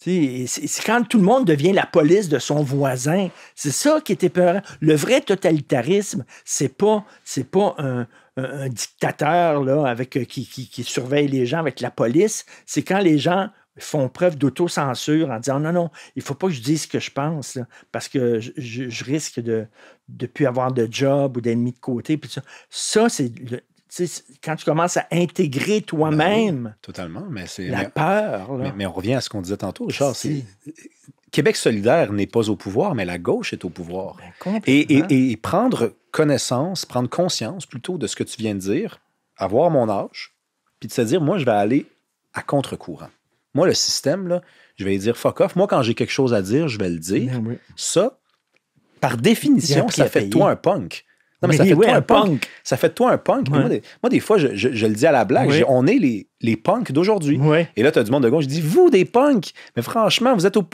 C'est quand tout le monde devient la police de son voisin. C'est ça qui était peurant. Le vrai totalitarisme, c'est pas un dictateur là, qui surveille les gens avec la police. C'est quand les gens font preuve d'autocensure en disant non, non, il ne faut pas que je dise ce que je pense, là, parce que je risque de ne plus avoir de job ou d'être mis de côté. Puis ça, c'est quand tu commences à intégrer toi-même totalement, mais la peur. Là, mais on revient à ce qu'on disait tantôt, Richard. Québec solidaire n'est pas au pouvoir, mais la gauche est au pouvoir. Et prendre connaissance, prendre conscience plutôt de ce que tu viens de dire, avoir mon âge, puis de se dire, moi, je vais aller à contre-courant. Moi, le système, là, je vais dire fuck off. Moi, quand j'ai quelque chose à dire, je vais le dire. Oui. Ça, par définition, ça fait de toi un punk. Non, mais ça fait de toi un punk. Ça fait de toi un punk. Ouais. Moi, des fois, je le dis à la blague, on est les punks d'aujourd'hui. Ouais. Et là, tu as du monde de gauche, je dis, vous, des punks, mais franchement, vous êtes au...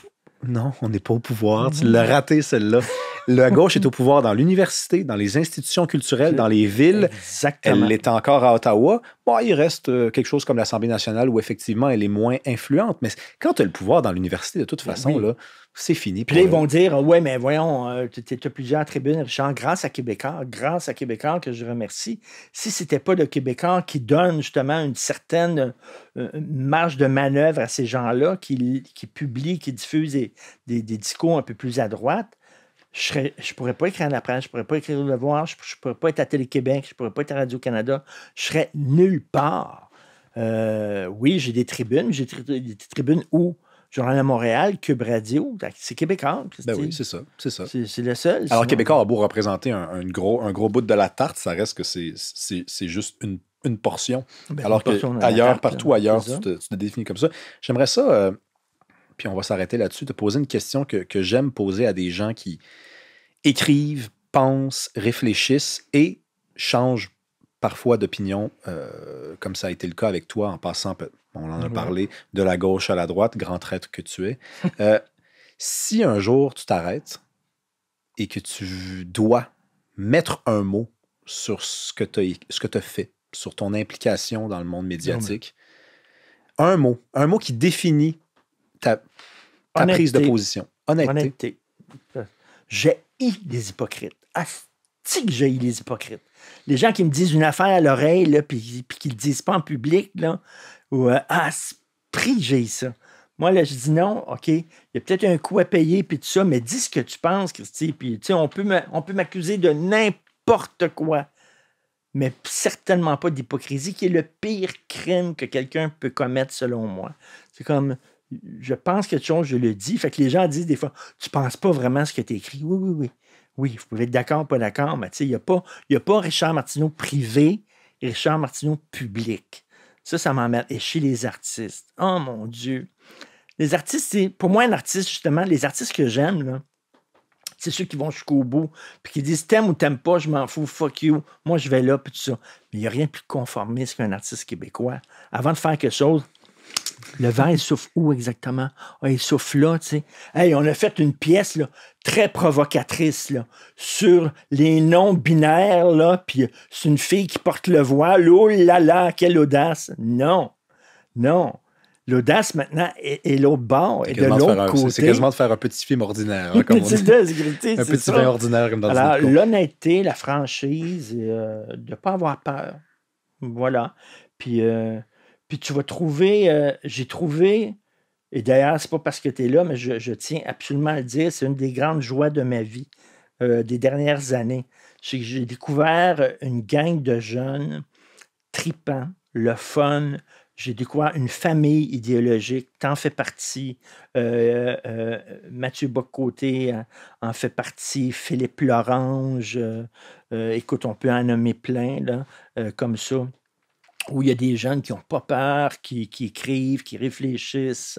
Non, on n'est pas au pouvoir. Tu l'as raté, celle-là. La gauche est au pouvoir dans l'université, dans les institutions culturelles, dans les villes. Exactement. Elle est encore à Ottawa. Bon, il reste quelque chose comme l'Assemblée nationale où, effectivement, elle est moins influente. Mais quand tu as le pouvoir dans l'université, de toute façon, là, c'est fini. Puis là, ils vont dire, ouais, mais voyons, tu as plusieurs tribunes, Richard, grâce à Québécois que je remercie. Si ce n'était pas le Québécois qui donne justement une certaine marge de manœuvre à ces gens-là, qui publient, qui diffusent des discours un peu plus à droite, je ne pourrais pas écrire à la presse, je ne pourrais pas écrire au Devoir, je ne pourrais pas être à Télé-Québec, je ne pourrais pas être à Radio-Canada, je serais nulle part. Oui, j'ai des tribunes, des tribunes où Journal de Montréal, Cube Radio, c'est québécois. Oui, c'est ça. C'est le seul. Alors, sinon... Québécois a beau représenter un gros bout de la tarte, ça reste que c'est juste une portion. Alors que ailleurs, partout ailleurs, tu te définis comme ça. J'aimerais ça, puis on va s'arrêter là-dessus, te poser une question que j'aime poser à des gens qui écrivent, pensent, réfléchissent et changent parfois d'opinion, comme ça a été le cas avec toi en passant, on en a parlé, de la gauche à la droite, grand traître que tu es. Si un jour tu t'arrêtes et que tu dois mettre un mot sur ce que tu as fait, sur ton implication dans le monde médiatique, un mot qui définit ta prise de position. Honnêteté. J'ai les hypocrites. Asti que j'ai les hypocrites. Les gens qui me disent une affaire à l'oreille, puis qui ne le disent pas en public, là, ou prix, j'ai ça. Moi, là, je dis non, OK, il y a peut-être un coût à payer, puis tout ça, mais dis ce que tu penses, Christy, puis tu sais, on peut m'accuser de n'importe quoi, mais certainement pas d'hypocrisie, qui est le pire crime que quelqu'un peut commettre, selon moi. C'est comme, je pense quelque chose, je le dis, fait que les gens disent des fois, tu penses pas vraiment ce que tu écris. Oui. Oui, vous pouvez être d'accord, pas d'accord, mais tu sais, il n'y a pas Richard Martineau privé et Richard Martineau public. Ça m'emmerde. Et chez les artistes, oh mon Dieu. Les artistes, pour moi, un artiste, justement, les artistes que j'aime, là, c'est ceux qui vont jusqu'au bout, puis qui disent t'aimes ou t'aimes pas, je m'en fous, fuck you, moi je vais là, puis tout ça. Mais il n'y a rien de plus conformiste qu'un artiste québécois. Avant de faire quelque chose, le vent, il souffle où exactement? Ah, il souffle là, tu sais. Hey, on a fait une pièce là, très provocatrice là, sur les non-binaires, là, puis c'est une fille qui porte le voile. Oh là là, quelle audace! Non. L'audace, maintenant, est l'autre bord, et de l'autre côté. C'est quasiment de faire un petit film ordinaire, hein, comme on dit. Un petit vin ordinaire, comme dans le Alors, l'honnêteté, la franchise, de ne pas avoir peur. Voilà. Puis tu vas trouver, j'ai trouvé, et d'ailleurs, c'est pas parce que tu es là, mais je tiens absolument à le dire, c'est une des grandes joies de ma vie des dernières années. J'ai découvert une gang de jeunes tripants, le fun. J'ai découvert une famille idéologique. T'en fais partie. Mathieu Bock-Côté en fait partie. Philippe Lorange. Écoute, on peut en nommer plein, là, comme ça. Où il y a des jeunes qui n'ont pas peur, qui écrivent, qui réfléchissent,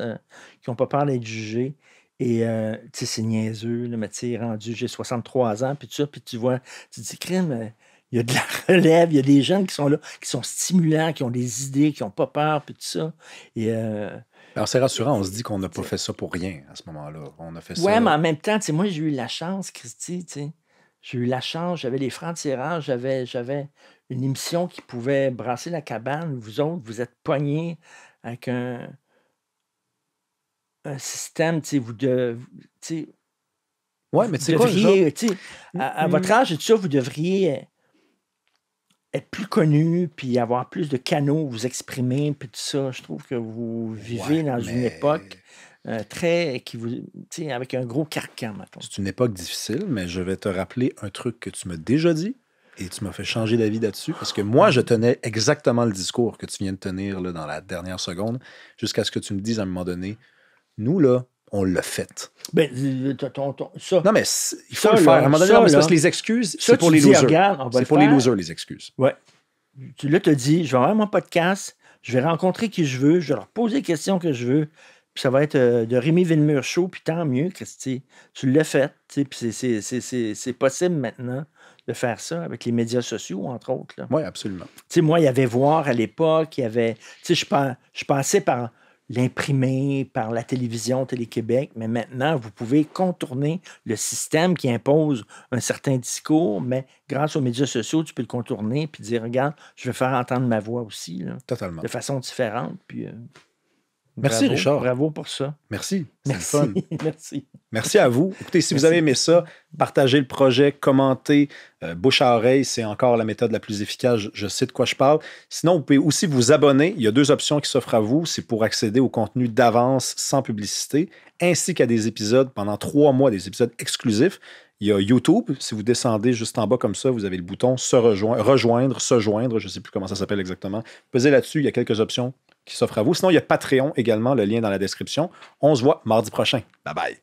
qui n'ont pas peur d'être jugés. Et, tu sais, c'est niaiseux, là, mais tu sais, rendu, j'ai 63 ans, puis tout ça, puis tu vois, tu te dis, crime, il y a de la relève, il y a des gens qui sont là, qui sont stimulants, qui ont des idées, qui n'ont pas peur, puis tout ça. Et, alors, c'est rassurant, on se dit qu'on n'a pas fait ça pour rien à ce moment-là. On a fait ça. Ouais, mais en même temps, tu sais, moi, j'ai eu la chance, Christy, tu sais. J'ai eu la chance, j'avais les francs-tireurs, j'avais une émission qui pouvait brasser la cabane. Vous autres, vous êtes pognés avec un système, tu sais, ouais, mais tu sais quoi, devriez, tu sais, à votre âge et tout ça, vous devriez être plus connu, puis avoir plus de canaux, vous exprimer, puis tout ça. Je trouve que vous vivez dans une époque très qui vous, avec un gros carcan, mettons. C'est une époque difficile, mais je vais te rappeler un truc que tu m'as déjà dit et tu m'as fait changer d'avis là-dessus parce que moi, je tenais exactement le discours que tu viens de tenir là, dans la dernière seconde jusqu'à ce que tu me dises à un moment donné, nous, là, on l'a fait. Ben, ça. Non, mais il faut le faire. À un moment donné, non, mais c'est parce que les excuses, c'est pour les losers. Regarde, c'est pour les losers, les excuses. Ouais. Tu là, te dis, je vais avoir mon podcast, je vais rencontrer qui je veux, je vais leur poser les questions que je veux, puis ça va être de Rémi Villemur Show, puis tant mieux, Christy. Tu l'as fait, puis c'est possible maintenant de faire ça avec les médias sociaux, entre autres. Oui, absolument. Moi, il y avait Voir à l'époque, il y avait. Je passais par l'imprimé, par la télévision, Télé-Québec, mais maintenant, vous pouvez contourner le système qui impose un certain discours, mais grâce aux médias sociaux, tu peux le contourner puis dire, regarde, je vais faire entendre ma voix aussi. Là, totalement. de façon différente. Puis, merci, bravo, Richard. Bravo pour ça. Merci. Merci. Fun. Merci. Merci à vous. Écoutez, si vous avez aimé ça, partagez le projet, commentez. Bouche à oreille, c'est encore la méthode la plus efficace. Je sais de quoi je parle. Sinon, vous pouvez aussi vous abonner. Il y a 2 options qui s'offrent à vous. C'est pour accéder au contenu d'avance sans publicité, ainsi qu'à des épisodes pendant 3 mois, des épisodes exclusifs. Il y a YouTube. Si vous descendez juste en bas comme ça, vous avez le bouton rejoindre, se joindre. Je ne sais plus comment ça s'appelle exactement. Pesez là-dessus. Il y a quelques options qui s'offrent à vous. Sinon, il y a Patreon également, le lien dans la description. On se voit mardi prochain. Bye bye.